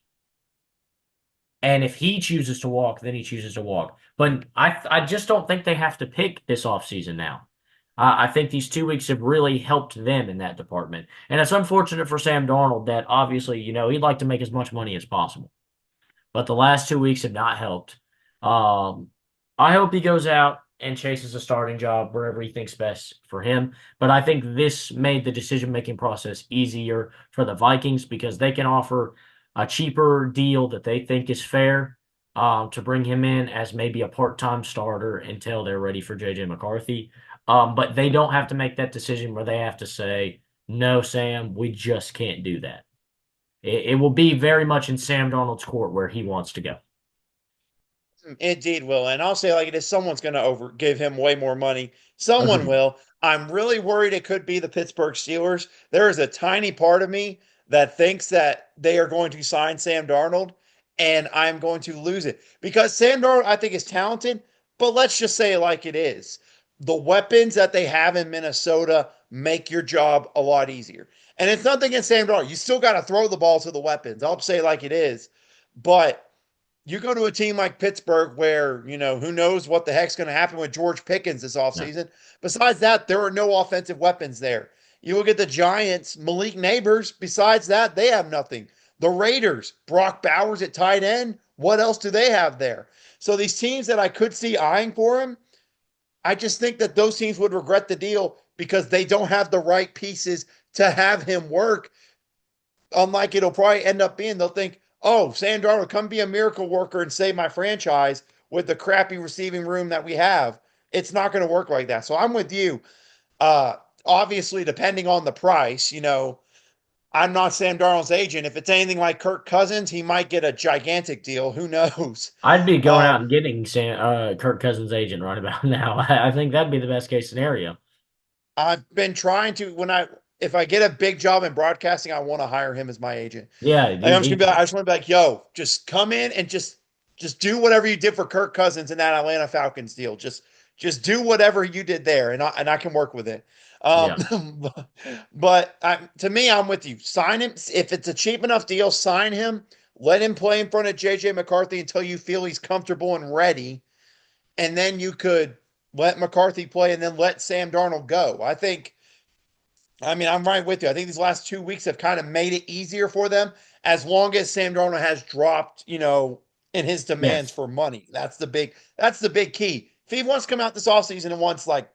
And if he chooses to walk, then he chooses to walk. But I just don't think they have to pick this offseason now. I think these 2 weeks have really helped them in that department. And it's unfortunate for Sam Darnold that obviously, he'd like to make as much money as possible. But the last 2 weeks have not helped. Um, I hope he goes out and chases a starting job wherever he thinks best for him. But I think this made the decision-making process easier for the Vikings because they can offer a cheaper deal that they think is fair to bring him in as maybe a part-time starter until they're ready for JJ McCarthy. But they don't have to make that decision where they have to say, no, Sam, we just can't do that. It will be very much in Sam Darnold's court where he wants to go. Indeed will. And I'll say like it is someone's gonna over give him way more money. Someone Agreed. will. I'm really worried it could be the Pittsburgh Steelers. There is a tiny part of me that thinks that they are going to sign Sam Darnold, and I'm going to lose it. Because Sam Darnold, I think, is talented, but let's just say it like it is. The weapons that they have in Minnesota make your job a lot easier. And it's nothing against Sam Darnold. You still got to throw the ball to the weapons. I'll say it like it is. But you go to a team like Pittsburgh where, who knows what the heck's going to happen with George Pickens this No. offseason. Besides that, there are no offensive weapons there. You look at the Giants, Malik Neighbors. Besides that, they have nothing. The Raiders, Brock Bowers at tight end. What else do they have there? So these teams that I could see eyeing for him, I just think that those teams would regret the deal because they don't have the right pieces to have him work. Unlike it'll probably end up being, they'll think, oh, Sam Darnold, come be a miracle worker and save my franchise with the crappy receiving room that we have. It's not going to work like that. So I'm with you. Uh, Obviously, depending on the price, I'm not Sam Darnold's agent. If it's anything like Kirk Cousins, he might get a gigantic deal. Who knows? I'd be going out Um, and getting Kirk Cousins' agent right about now. I think that'd be the best case scenario. I've been trying to if I get a big job in broadcasting, I want to hire him as my agent. Yeah, Like, you need I to. just want to be like, yo, just come in and just do whatever you did for Kirk Cousins in that Atlanta Falcons deal. Just do whatever you did there, and I can work with it. Yeah, But to me, I'm with you. Sign him if it's a cheap enough deal. Sign him. Let him play in front of JJ McCarthy until you feel he's comfortable and ready, and then you could let McCarthy play and then let Sam Darnold go. I'm right with you. I think these last 2 weeks have kind of made it easier for them as long as Sam Darnold has dropped, in his demands yes, for money. That's the big key. If he wants to come out this offseason and wants like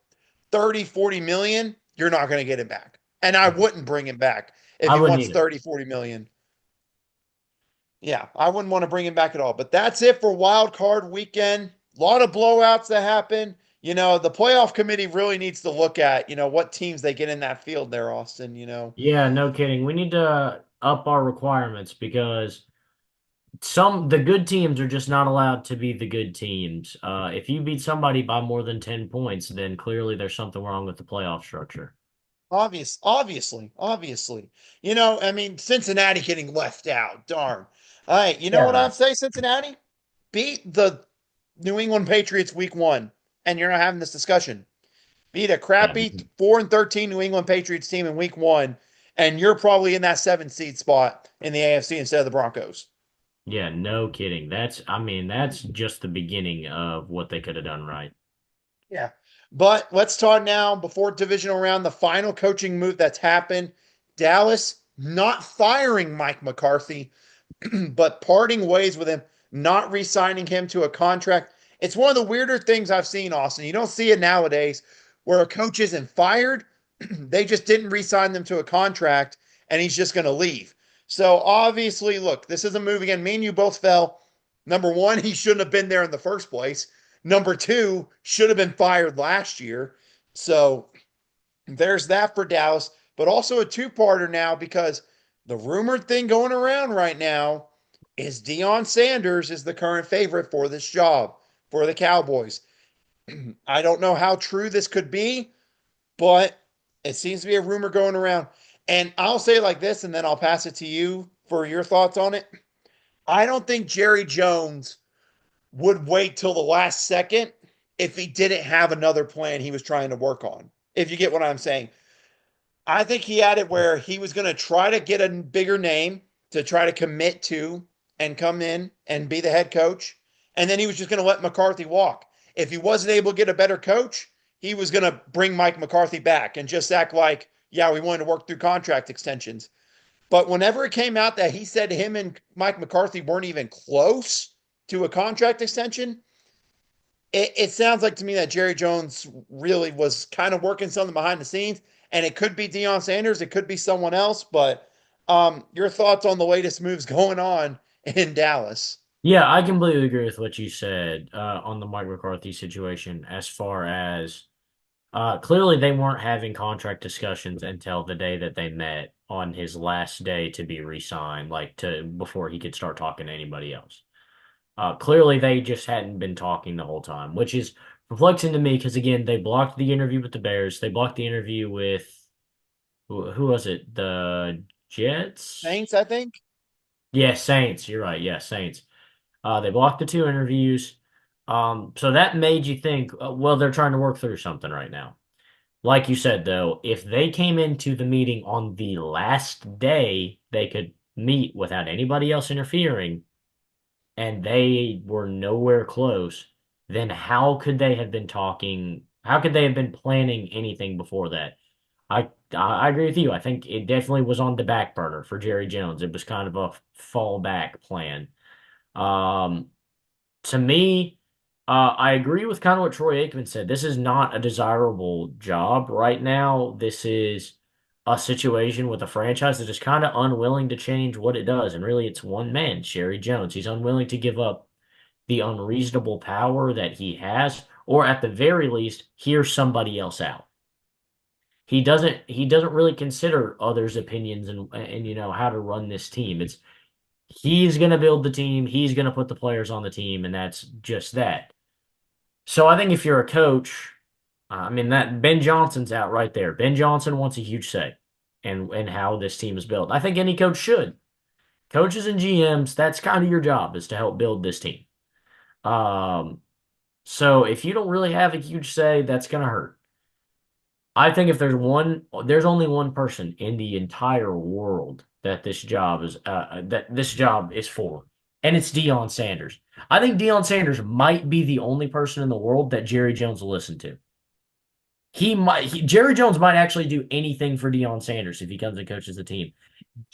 30, 40 million, you're not going to get him back. And I no, wouldn't bring him back if I he wouldn't wants either. 30, 40 million. Yeah, I wouldn't want to bring him back at all. But that's it for wild card weekend. A lot of blowouts that happen. The playoff committee really needs to look at, what teams they get in that field there, Austin. Yeah, no kidding. We need to up our requirements because the good teams are just not allowed to be the good teams. If you beat somebody by more than 10 points, then clearly there's something wrong with the playoff structure. Obviously. Cincinnati getting left out. Darn. All right, you know what Yeah, I'm saying, Cincinnati? Beat the New England Patriots week one, and you're not having this discussion. Beat a yeah, crappy 4-13 New England Patriots team in week one, and you're probably in that 7th seed spot in the AFC instead of the Broncos. yeah, no kidding. That's just the beginning of what they could have done right. Yeah. But let's talk now before divisional round, the final coaching move that's happened. Dallas not firing Mike McCarthy, but parting ways with him, not re signing him to a contract. It's one of the weirder things I've seen, Austin. You don't see it nowadays where a coach isn't fired, they just didn't re sign them to a contract and he's just going to leave. So obviously, look, this is a move again. Me and you both fell. Number one, he shouldn't have been there in the first place. Number two, should have been fired last year. So there's that for Dallas, but also a two-parter now because the rumored thing going around right now is Deion Sanders is the current favorite for this job for the Cowboys. I don't know how true this could be, but it seems to be a rumor going around. And I'll say it like this, and then I'll pass it to you for your thoughts on it. I don't think Jerry Jones would wait till the last second if he didn't have another plan he was trying to work on. If you get what I'm saying. I think he had it where he was going to try to get a bigger name to try to commit to and come in and be the head coach. And then he was just going to let McCarthy walk. If he wasn't able to get a better coach, he was going to bring Mike McCarthy back and just act like, yeah, we wanted to work through contract extensions. But whenever it came out that he said him and Mike McCarthy weren't even close to a contract extension, it sounds like to me that Jerry Jones really was kind of working something behind the scenes, and it could be Deion Sanders, it could be someone else. But your thoughts on the latest moves going on in Dallas? Yeah, I completely agree with what you said on the Mike McCarthy situation. As far as clearly they weren't having contract discussions until the day that they met on his last day to be re-signed, like to before he could start talking to anybody else. Clearly they just hadn't been talking the whole time, which is perplexing to me because again they blocked the interview with the Bears, they blocked the interview with who was it? The Jets? Saints, I think. Yeah, Saints. You're right. Yeah, Saints. They blocked the two interviews. So that made you think, well, they're trying to work through something right now. Like you said, though, if they came into the meeting on the last day they could meet without anybody else interfering, and they were nowhere close, then how could they have been talking? How could they have been planning anything before that? I agree with you. I think it definitely was on the back burner for Jerry Jones. It was kind of a fallback plan. Um, to me, I agree with kind of what Troy Aikman said. This is not a desirable job right now. This is a situation with a franchise that is kind of unwilling to change what it does. And really, it's one man, Jerry Jones. He's unwilling to give up the unreasonable power that he has, or at the very least, hear somebody else out. He doesn't really consider others' opinions and how to run this team. It's he's going to build the team, he's going to put the players on the team, and that's just that. So I think if you're a coach, I mean that Ben Johnson's out right there. Ben Johnson wants a huge say and how this team is built. I think any coach should. Coaches and GMs, that's kind of your job is to help build this team. Um, so if you don't really have a huge say, that's going to hurt. I think if there's only one person in the entire world that this job is for, and it's Deion Sanders. I think Deion Sanders might be the only person in the world that Jerry Jones will listen to. Jerry Jones might actually do anything for Deion Sanders if he comes and coaches the team.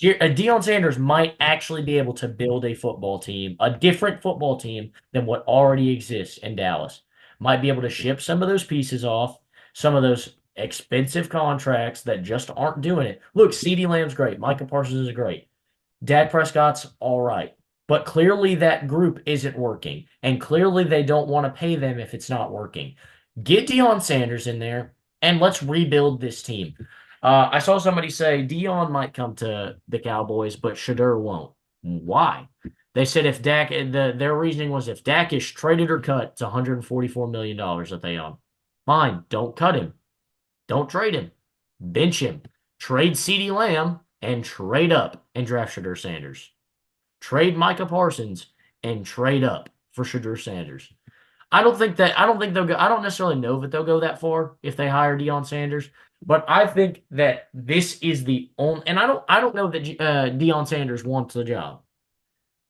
Deion Sanders might actually be able to build a football team, a different football team than what already exists in Dallas. Might be able to ship some of those pieces off, some of those expensive contracts that just aren't doing it. Look, CeeDee Lamb's great. Micah Parsons is great. Dak Prescott's all right. But clearly that group isn't working. And clearly they don't want to pay them if it's not working. Get Deion Sanders in there and let's rebuild this team. I saw somebody say Deion might come to the Cowboys, but Shedeur won't. Why? They said if their reasoning was if Dak is traded or cut, it's $144 million that they own. Fine, don't cut him. Don't trade him. Bench him. Trade CeeDee Lamb and trade up and draft Shedeur Sanders. Trade Micah Parsons and trade up for Shedeur Sanders. I don't think they'll go. I don't necessarily know that they'll go that far if they hire Deion Sanders, but I think that this is the only. And I don't know that Deion Sanders wants the job.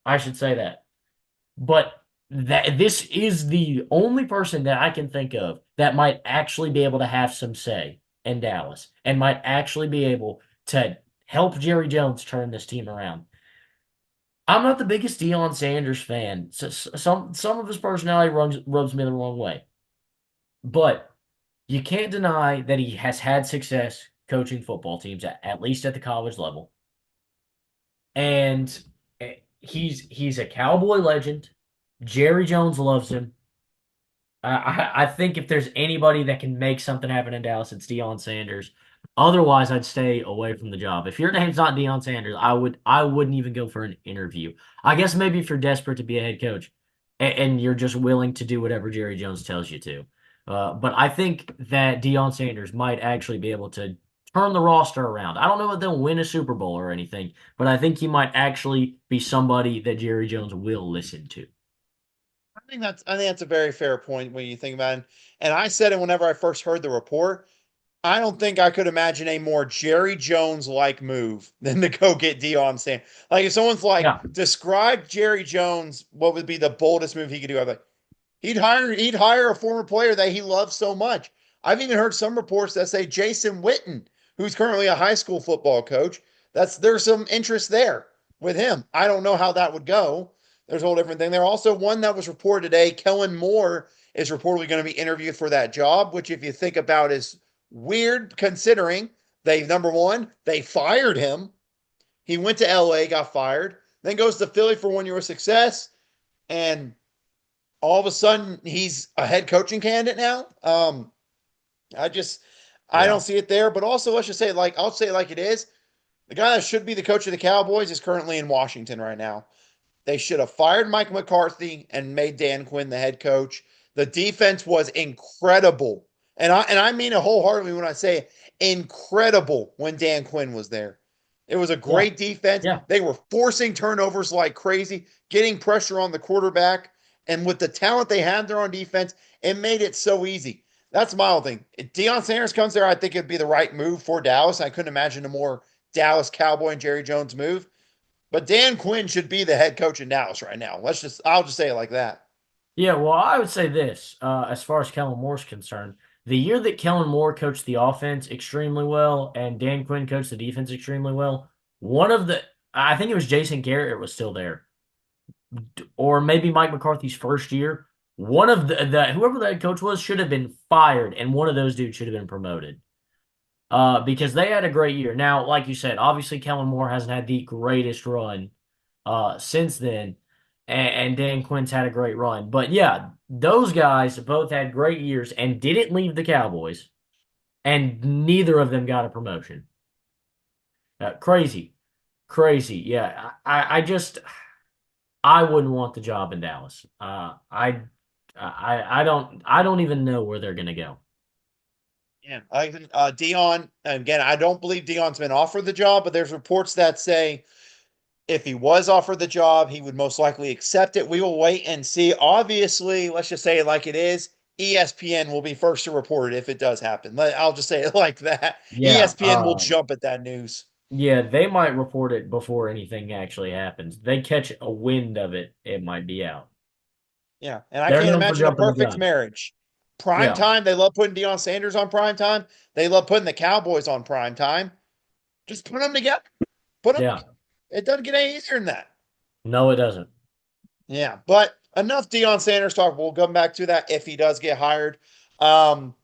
I should say that, but that this is the only person that I can think of that might actually be able to have some say in Dallas and might actually be able to help Jerry Jones turn this team around. I'm not the biggest Deion Sanders fan. Some of his personality rubs me the wrong way. But you can't deny that he has had success coaching football teams, at least at the college level. And he's a Cowboy legend. Jerry Jones loves him. I think if there's anybody that can make something happen in Dallas, it's Deion Sanders. Otherwise, I'd stay away from the job. If your name's not Deion Sanders, I wouldn't even go for an interview. I guess maybe if you're desperate to be a head coach and you're just willing to do whatever Jerry Jones tells you to. But I think that Deion Sanders might actually be able to turn the roster around. I don't know if they'll win a Super Bowl or anything, but I think he might actually be somebody that Jerry Jones will listen to. I think that's a very fair point when you think about it. And I said it whenever I first heard the report. I don't think I could imagine a more Jerry Jones like move than to go get Deion Sanders. Like if someone's like, Yeah, describe Jerry Jones, what would be the boldest move he could do? I'm like, he'd hire a former player that he loves so much. I've even heard some reports that say Jason Witten, who's currently a high school football coach, there's some interest there with him. I don't know how that would go. There's a whole different thing. There also one that was reported today. Kellen Moore is reportedly going to be interviewed for that job, which if you think about is weird considering they number one, they fired him. He went to LA, got fired, then goes to Philly for 1 year of success, and all of a sudden he's a head coaching candidate now. I just I don't yeah, see it there. But also, let's just say it like I'll say it like it is. The guy that should be the coach of the Cowboys is currently in Washington right now. They should have fired Mike McCarthy and made Dan Quinn the head coach. The defense was incredible. And I mean it wholeheartedly when I say incredible when Dan Quinn was there. It was a yeah, great defense. yeah. They were forcing turnovers like crazy, getting pressure on the quarterback. And with the talent they had there on defense, it made it so easy. That's my whole thing. If Deion Sanders comes there, I think it'd be the right move for Dallas. I couldn't imagine a more Dallas Cowboy and Jerry Jones move. But Dan Quinn should be the head coach in Dallas right now. I'll just say it like that. Yeah, well, I would say this, as far as Kellen Moore's concerned, the year that Kellen Moore coached the offense extremely well and Dan Quinn coached the defense extremely well, one of the, I think it was Jason Garrett was still there, or maybe Mike McCarthy's first year. One of the whoever the head coach was should have been fired, and one of those dudes should have been promoted. Because they had a great year. Now, like you said, obviously Kellen Moore hasn't had the greatest run since then, and Dan Quinn's had a great run. But yeah, those guys both had great years and didn't leave the Cowboys, and neither of them got a promotion. Crazy, crazy. Yeah, I just I wouldn't want the job in Dallas. I don't even know where they're gonna go. Yeah, I Dion again. I don't believe Dion's been offered the job, but there's reports that say if he was offered the job, he would most likely accept it. We will wait and see. Obviously, let's just say it like it is. ESPN will be first to report it if it does happen. I'll just say it like that. Yeah, ESPN will jump at that news. yeah, they might report it before anything actually happens. They catch a wind of it, it might be out. Yeah, and I They're can't known for imagine a jumping the perfect gun. marriage. Prime Yeah, time, they love putting Deion Sanders on prime time. They love putting the Cowboys on prime time. Just put them together. Put them. yeah. It doesn't get any easier than that. No, it doesn't. Yeah, but enough Deion Sanders talk. We'll come back to that if he does get hired. Um,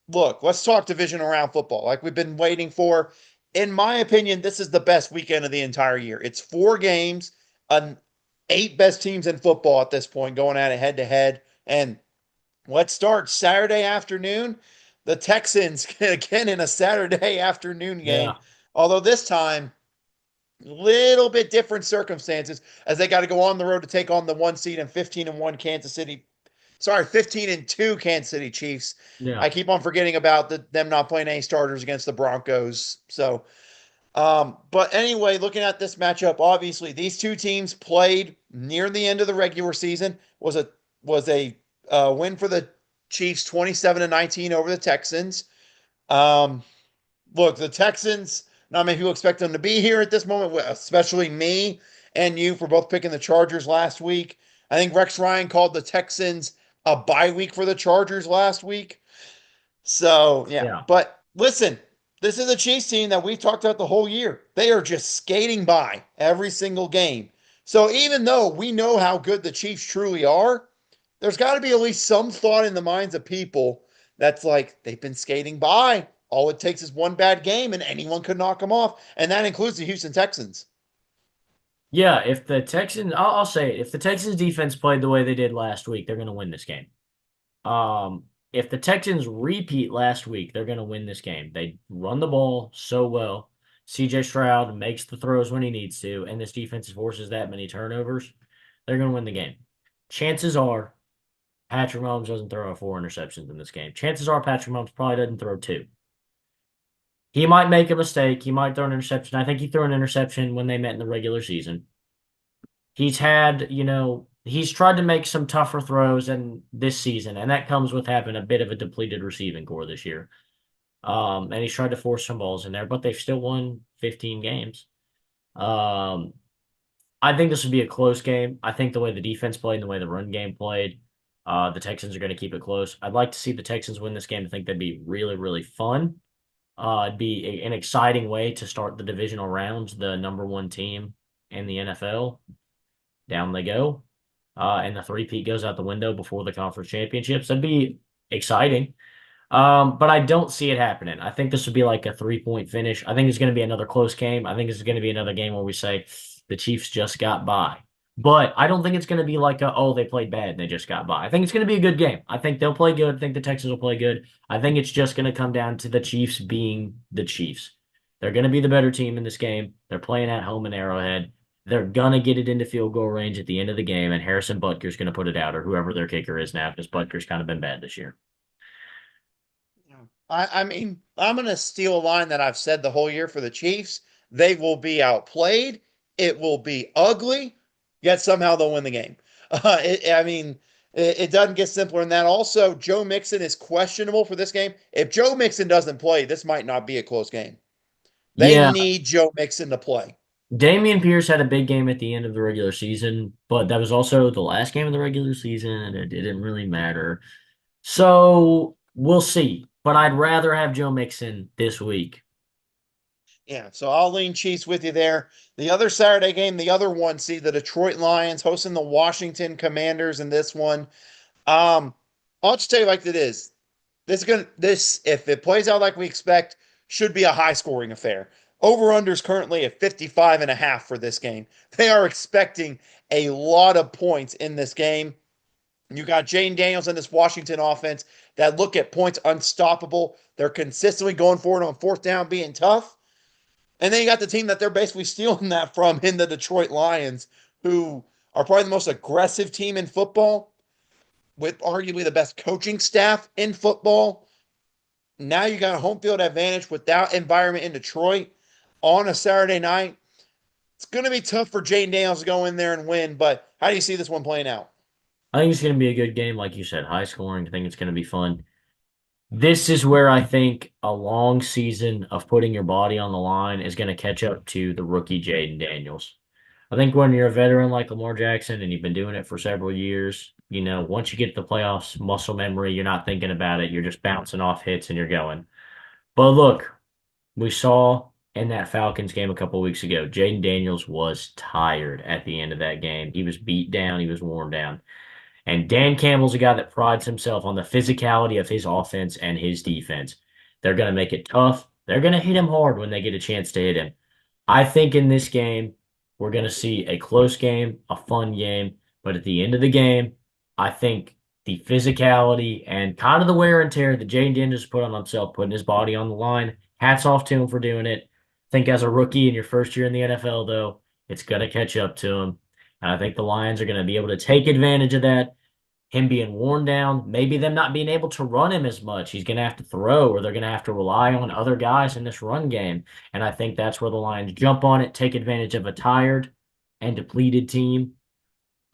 Look, let's talk divisional round football like we've been waiting for. In my opinion, this is the best weekend of the entire year. It's 4 games, an 8 best teams in football at this point going at it head to head. And let's start Saturday afternoon. The Texans again in a Saturday afternoon game, Yeah, although this time little bit different circumstances as they got to go on the road to take on the 1 seed and 15-1 Kansas City. Sorry, 15-2 Kansas City Chiefs. yeah, I keep on forgetting about them not playing any starters against the Broncos. But anyway, looking at this matchup, obviously these two teams played near the end of the regular season. Was a win for the Chiefs, 27-19 over the Texans. Um, Look, the Texans, not many people expect them to be here at this moment, especially me and you for both picking the Chargers last week. I think Rex Ryan called the Texans a bye week for the Chargers last week. So, yeah. yeah. But listen, this is a Chiefs team that we've talked about the whole year. They are just skating by every single game. So, even though we know how good the Chiefs truly are, there's got to be at least some thought in the minds of people that's like they've been skating by. All it takes is one bad game and anyone could knock them off. And that includes the Houston Texans. Yeah, if the Texans, I'll say it, if the Texans defense played the way they did last week, they're going to win this game. If the Texans repeat last week, they're going to win this game. They run the ball so well. CJ Stroud makes the throws when he needs to, and this defense forces that many turnovers. They're going to win the game. Chances are Patrick Mahomes doesn't throw 4 interceptions in this game. Chances are Patrick Mahomes probably doesn't throw two. He might make a mistake. He might throw an interception. I think he threw an interception when they met in the regular season. He's had, he's tried to make some tougher throws in this season, and that comes with having a bit of a depleted receiving core this year. And he's tried to force some balls in there, but they've still won 15 games. Um, I think this would be a close game. I think the way the defense played and the way the run game played, the Texans are going to keep it close. I'd like to see the Texans win this game. I think that'd be really, really fun. It'd be an exciting way to start the divisional rounds, the number one team in the NFL. Down they go. And the three-peat goes out the window before the conference championships. That'd be exciting. But I don't see it happening. I think this would be like a 3-point finish. I think it's going to be another close game. I think it's going to be another game where we say the Chiefs just got by. But I don't think it's going to be like they played bad and they just got by. I think it's going to be a good game. I think they'll play good. I think the Texans will play good. I think it's just going to come down to the Chiefs being the Chiefs. They're going to be the better team in this game. They're playing at home in Arrowhead. They're going to get it into field goal range at the end of the game, and Harrison Butker's going to put it out, or whoever their kicker is now, because Butker's kind of been bad this year. Yeah. I mean, I'm going to steal a line that I've said the whole year for the Chiefs. They will be outplayed. It will be ugly, yet somehow they'll win the game. I mean, it doesn't get simpler than that. Also, Joe Mixon is questionable for this game. If Joe Mixon doesn't play, this might not be a close game. They Yeah, need Joe Mixon to play. Damian Pierce had a big game at the end of the regular season, but that was also the last game of the regular season, and it didn't really matter. So we'll see. But I'd rather have Joe Mixon this week. Yeah, so I'll lean Chiefs with you there. The other Saturday game, the other one, see the Detroit Lions hosting the Washington Commanders in this one. Um, I'll just tell you like it is. This if it plays out like we expect, should be a high scoring affair. Over unders currently at 55 and a half for this game. They are expecting a lot of points in this game. You got Jane Daniels in this Washington offense that look at points unstoppable. They're consistently going forward on fourth down, being tough. And then you got the team that they're basically stealing that from in the Detroit Lions, who are probably the most aggressive team in football, with arguably the best coaching staff in football. Now you got a home field advantage with that environment in Detroit on a Saturday night. It's going to be tough for Jane Daniels to go in there and win, but how do you see this one playing out? I think it's going to be a good game, like you said, high scoring. I think it's going to be fun. This is where I think a long season of putting your body on the line is going to catch up to the rookie Jaden Daniels. I think when you're a veteran like Lamar Jackson and you've been doing it for several years, once you get to the playoffs, muscle memory, you're not thinking about it. You're just bouncing off hits and you're going. But look, we saw in that Falcons game a couple of weeks ago, Jaden Daniels was tired at the end of that game. He was beat down, he was worn down. And Dan Campbell's a guy that prides himself on the physicality of his offense and his defense. They're going to make it tough. They're going to hit him hard when they get a chance to hit him. I think in this game, we're going to see a close game, a fun game. But at the end of the game, I think the physicality and kind of the wear and tear that Jane Daniels put on himself, putting his body on the line, hats off to him for doing it. I think as a rookie in your first year in the NFL, though, it's going to catch up to him. And I think the Lions are going to be able to take advantage of that. Him being worn down, maybe them not being able to run him as much. He's going to have to throw, or they're going to have to rely on other guys in this run game. And I think that's where the Lions jump on it, take advantage of a tired and depleted team,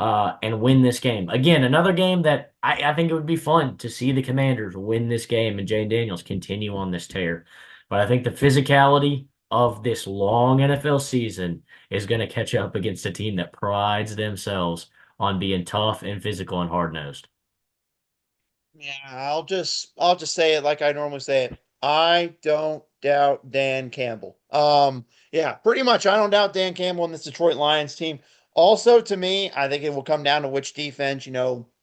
and win this game. Again, another game that I think it would be fun to see the Commanders win this game and Jane Daniels continue on this tear. But I think the physicality of this long NFL season is going to catch up against a team that prides themselves on being tough and physical and hard nosed. Yeah, I'll just say it like I normally say it. I don't doubt Dan Campbell. Yeah, pretty much I don't doubt Dan Campbell and this Detroit Lions team. Also, to me, I think it will come down to which defense,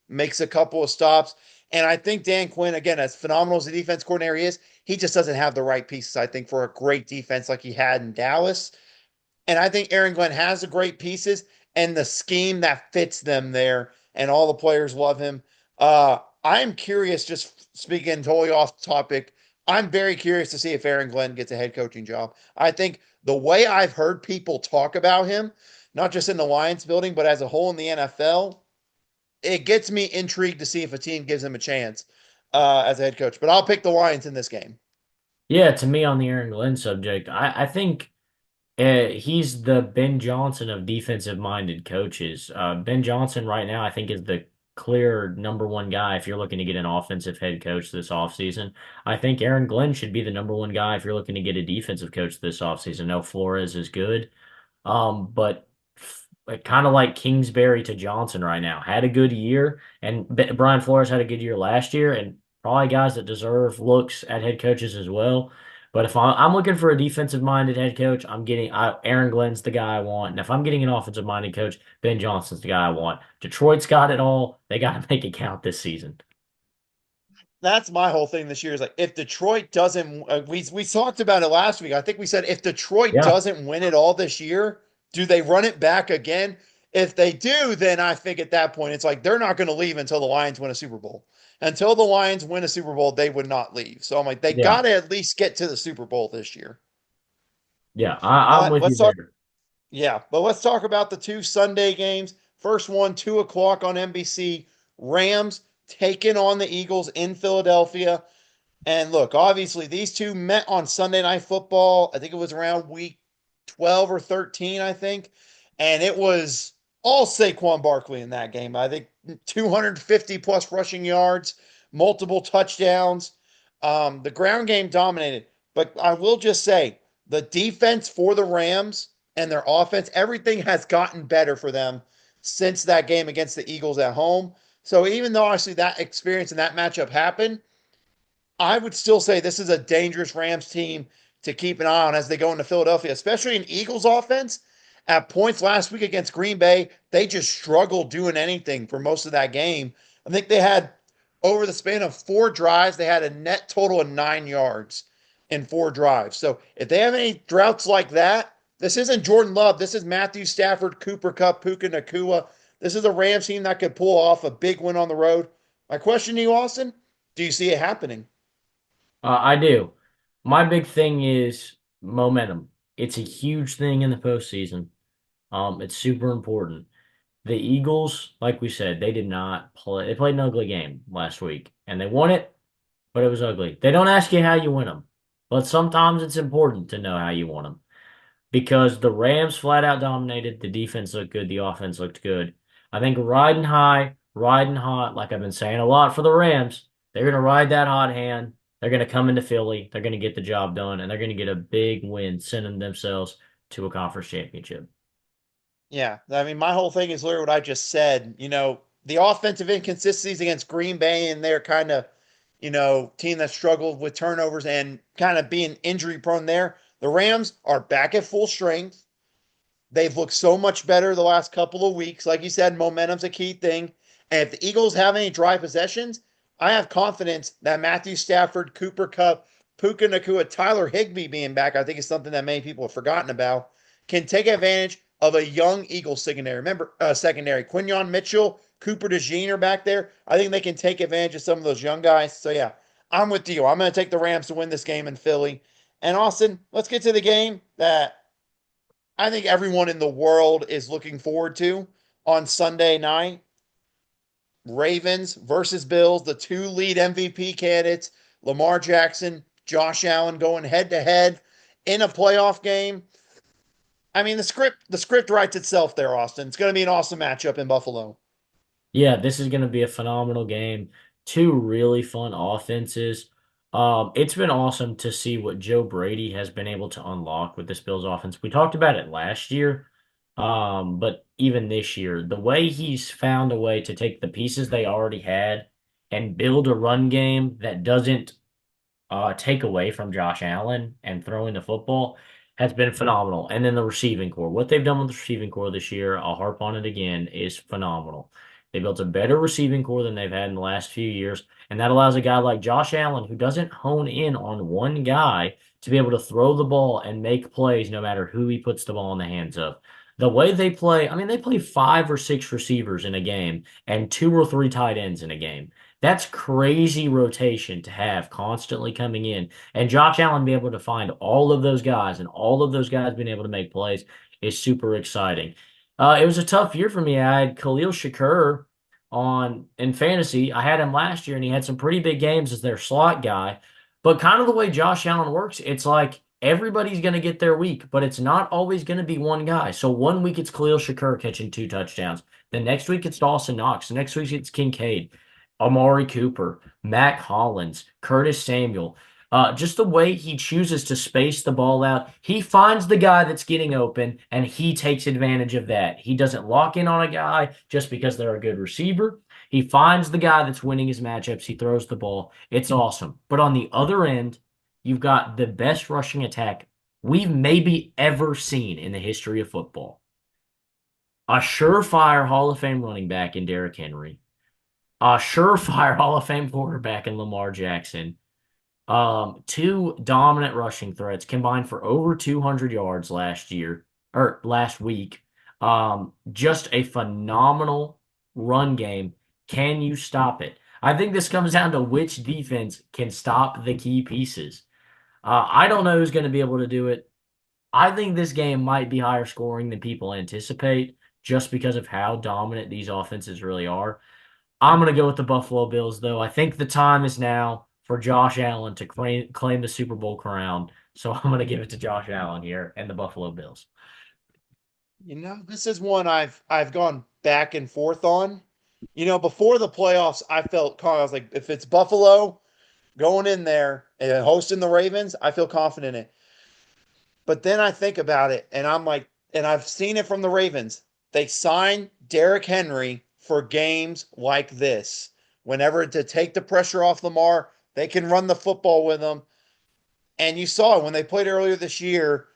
makes a couple of stops. And I think Dan Quinn, again, as phenomenal as the defense coordinator is, he just doesn't have the right pieces, I think, for a great defense like he had in Dallas. And I think Aaron Glenn has the great pieces and the scheme that fits them there, and all the players love him. I'm curious, just speaking totally off topic, I'm very curious to see if Aaron Glenn gets a head coaching job. I think the way I've heard people talk about him, not just in the Lions building, but as a whole in the NFL, it gets me intrigued to see if a team gives him a chance as a head coach. But I'll pick the Lions in this game. Yeah, to me on the Aaron Glenn subject, I think he's the Ben Johnson of defensive-minded coaches. Ben Johnson right now, I think, is the clear number one guy if you're looking to get an offensive head coach this offseason. I think Aaron Glenn should be the number one guy if you're looking to get a defensive coach this offseason. No, Flores is good. But kind of like Kingsbury to Johnson right now. Had a good year, and Brian Flores had a good year last year, and probably guys that deserve looks at head coaches as well. But if I'm looking for a defensive-minded head coach, I'm getting Aaron Glenn's the guy I want. And if I'm getting an offensive-minded coach, Ben Johnson's the guy I want. Detroit's got it all. They got to make it count this season. That's my whole thing this year is like if Detroit doesn't we talked about it last week. I think we said if Detroit Yeah, doesn't win it all this year, do they run it back again? If they do, then I think at that point it's like they're not going to leave until the Lions win a Super Bowl. Until the Lions win a Super Bowl, they would not leave. So I'm like they yeah, got to at least get to the Super Bowl this year. yeah. I'm with you Let's talk. there. Yeah, but let's talk about the two Sunday games. First one, 2 o'clock on NBC. Rams taking on the Eagles in Philadelphia. And look, obviously, these two met on Sunday Night Football. I think it was around week 12 or 13, I think. And it was all Saquon Barkley in that game. I think 250 plus rushing yards, multiple touchdowns. The ground game dominated. But I will just say the defense for the Rams and their offense, everything has gotten better for them since that game against the Eagles at home. So even though I see that experience and that matchup happen, I would still say this is a dangerous Rams team to keep an eye on as they go into Philadelphia, especially an Eagles offense. At points last week against Green Bay, they just struggled doing anything for most of that game. I think they had over the span of 4 drives, they had a net total of 9 yards in 4 drives. So if they have any droughts like that, this isn't Jordan Love. This is Matthew Stafford, Cooper Kupp, Puka Nakua. This is a Rams team that could pull off a big win on the road. My question to you, Austin, do you see it happening? I do. My big thing is momentum. It's a huge thing in the postseason. It's super important. The Eagles, like we said, they did not play. They played an ugly game last week, and they won it, but it was ugly. They don't ask you how you win them, but sometimes it's important to know how you won them because the Rams flat out dominated. The defense looked good. The offense looked good. I think riding high, riding hot, like I've been saying a lot for the Rams, they're going to ride that hot hand. They're going to come into Philly. They're going to get the job done, and they're going to get a big win, sending themselves to a conference championship. Yeah, I mean, my whole thing is literally what I just said. The offensive inconsistencies against Green Bay and their kind of, team that struggled with turnovers and kind of being injury prone there. The Rams are back at full strength. They've looked so much better the last couple of weeks. Like you said, momentum's a key thing. And if the Eagles have any dry possessions, I have confidence that Matthew Stafford, Cooper Kupp, Puka Nakua, Tyler Higbee being back, I think is something that many people have forgotten about, can take advantage of a young Eagles secondary. Remember, secondary, Quinyon Mitchell, Cooper DeJean are back there. I think they can take advantage of some of those young guys. So, yeah, I'm with you. I'm going to take the Rams to win this game in Philly. And Austin, let's get to the game that I think everyone in the world is looking forward to on Sunday night. Ravens versus Bills, the two lead MVP candidates, Lamar Jackson, Josh Allen going head to head in a playoff game. I mean, the script writes itself there, Austin. It's going to be an awesome matchup in Buffalo. Yeah, this is going to be a phenomenal game. Two really fun offenses. It's been awesome to see what Joe Brady has been able to unlock with this Bills offense. We talked about it last year, but even this year, the way he's found a way to take the pieces they already had and build a run game that doesn't take away from Josh Allen and throwing the football has been phenomenal. And then the receiving core, what they've done with the receiving core this year, I'll harp on it again, is phenomenal. They built a better receiving core than they've had in the last few years, and that allows a guy like Josh Allen, who doesn't hone in on one guy, to be able to throw the ball and make plays no matter who he puts the ball in the hands of. The way they play, I mean, they play 5 or 6 receivers in a game and 2 or 3 tight ends in a game. That's crazy rotation to have constantly coming in. And Josh Allen being able to find all of those guys and all of those guys being able to make plays is super exciting. It was a tough year for me. I had Khalil Shakur on in fantasy. I had him last year, and he had some pretty big games as their slot guy. But kind of the way Josh Allen works, it's like everybody's going to get their week, but it's not always going to be one guy. So one week it's Khalil Shakur catching 2 touchdowns. The next week it's Dawson Knox. The next week it's Kincaid, Amari Cooper, Mac Hollins, Curtis Samuel. Just the way he chooses to space the ball out, he finds the guy that's getting open and he takes advantage of that. He doesn't lock in on a guy just because they're a good receiver. He finds the guy that's winning his matchups. He throws the ball. It's awesome. But on the other end, you've got the best rushing attack we've maybe ever seen in the history of football. A surefire Hall of Fame running back in Derrick Henry. A surefire Hall of Fame quarterback in Lamar Jackson. Two dominant rushing threats combined for over 200 yards last year or last week. Just a phenomenal run game. Can you stop it? I think this comes down to which defense can stop the key pieces. I don't know who's going to be able to do it. I think this game might be higher scoring than people anticipate just because of how dominant these offenses really are. I'm going to go with the Buffalo Bills, though. I think the time is now for Josh Allen to claim the Super Bowl crown. So I'm going to give it to Josh Allen here and the Buffalo Bills. This is one I've gone back and forth on. Before the playoffs, I was like, if it's Buffalo going in there and hosting the Ravens, I feel confident in it. But then I think about it and I'm like, and I've seen it from the Ravens. They signed Derrick Henry for games like this. Whenever to take the pressure off Lamar, they can run the football with them. And you saw it when they played earlier this year.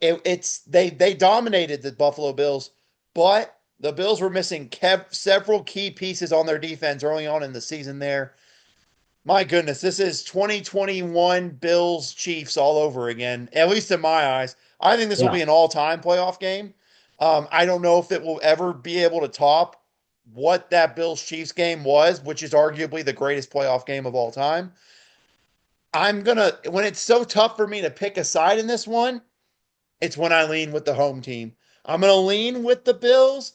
They dominated the Buffalo Bills, but the Bills were missing several key pieces on their defense early on in the season there. My goodness, this is 2021 Bills Chiefs all over again, at least in my eyes. I think this will Yeah. be an all time playoff game. I don't know if it will ever be able to top what that Bills Chiefs game was, which is arguably the greatest playoff game of all time. When it's so tough for me to pick a side in this one, it's when I lean with the home team. I'm going to lean with the Bills,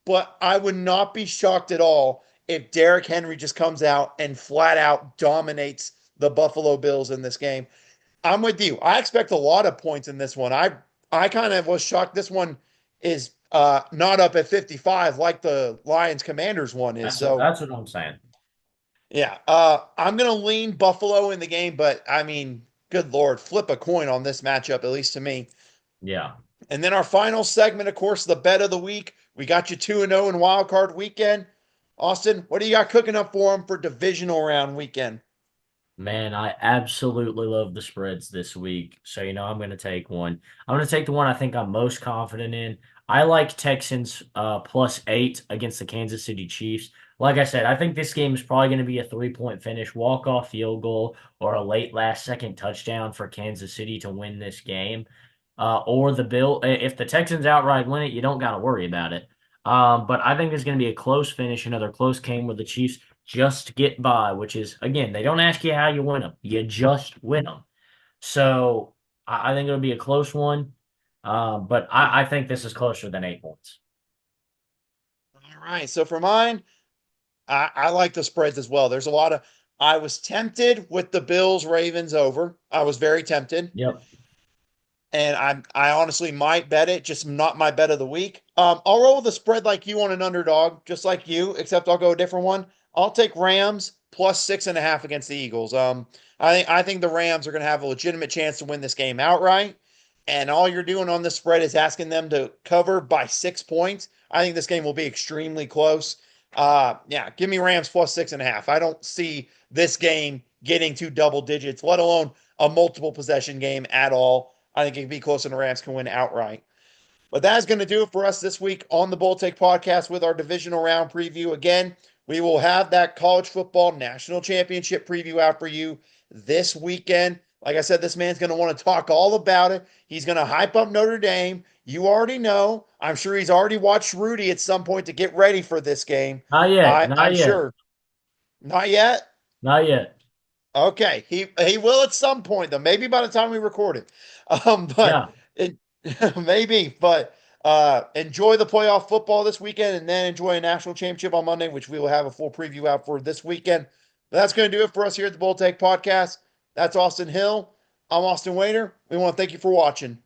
but I would not be shocked at all if Derrick Henry just comes out and flat out dominates the Buffalo Bills in this game. I'm with you. I expect a lot of points in this one. I kind of was shocked this one is not up at 55 like the Lions Commanders one is. So That's what I'm saying. yeah, I'm gonna lean Buffalo in the game, but I mean, good Lord, flip a coin on this matchup, at least to me. Yeah. And then our final segment, of course, the bet of the week. We got you 2-0 in wild card weekend. Austin, what do you got cooking up for them for divisional round weekend? Man, I absolutely love the spreads this week. So, I'm going to take one. I'm going to take the one I think I'm most confident in. I like Texans +8 against the Kansas City Chiefs. Like I said, I think this game is probably going to be a 3-point finish, walk-off field goal, or a late last-second touchdown for Kansas City to win this game. Or the Bill, if the Texans outright win it, you don't got to worry about it. But I think there's going to be a close finish, another close game where the Chiefs just get by, which is, again, they don't ask you how you win them. You just win them. So I think it'll be a close one. But I think this is closer than 8 points. All right. So for mine, I like the spreads as well. I was tempted with the Bills Ravens over. I was very tempted. Yep. And I honestly might bet it, just not my bet of the week. I'll roll the spread like you on an underdog, just like you, except I'll go a different one. I'll take Rams +6.5 against the Eagles. I think the Rams are going to have a legitimate chance to win this game outright, and all you're doing on this spread is asking them to cover by 6 points. I think this game will be extremely close. Yeah, give me Rams +6.5. I don't see this game getting to double digits, let alone a multiple possession game at all. I think it could be close and the Rams can win outright. But that is going to do it for us this week on the Bull Take Podcast with our divisional round preview. Again, we will have that college football national championship preview out for you this weekend. Like I said, this man's going to want to talk all about it. He's going to hype up Notre Dame. You already know. I'm sure he's already watched Rudy at some point to get ready for this game. Not yet. I'm Not yet. sure. Not yet. Not yet. Okay, he will at some point though. Maybe by the time we record it, but Yeah. it maybe. But Enjoy the playoff football this weekend and then enjoy a national championship on Monday, which we will have a full preview out for this weekend. But that's going to do it for us here at the Bull Take Podcast. That's Austin Hill. I'm Austin Wainer. We want to thank you for watching.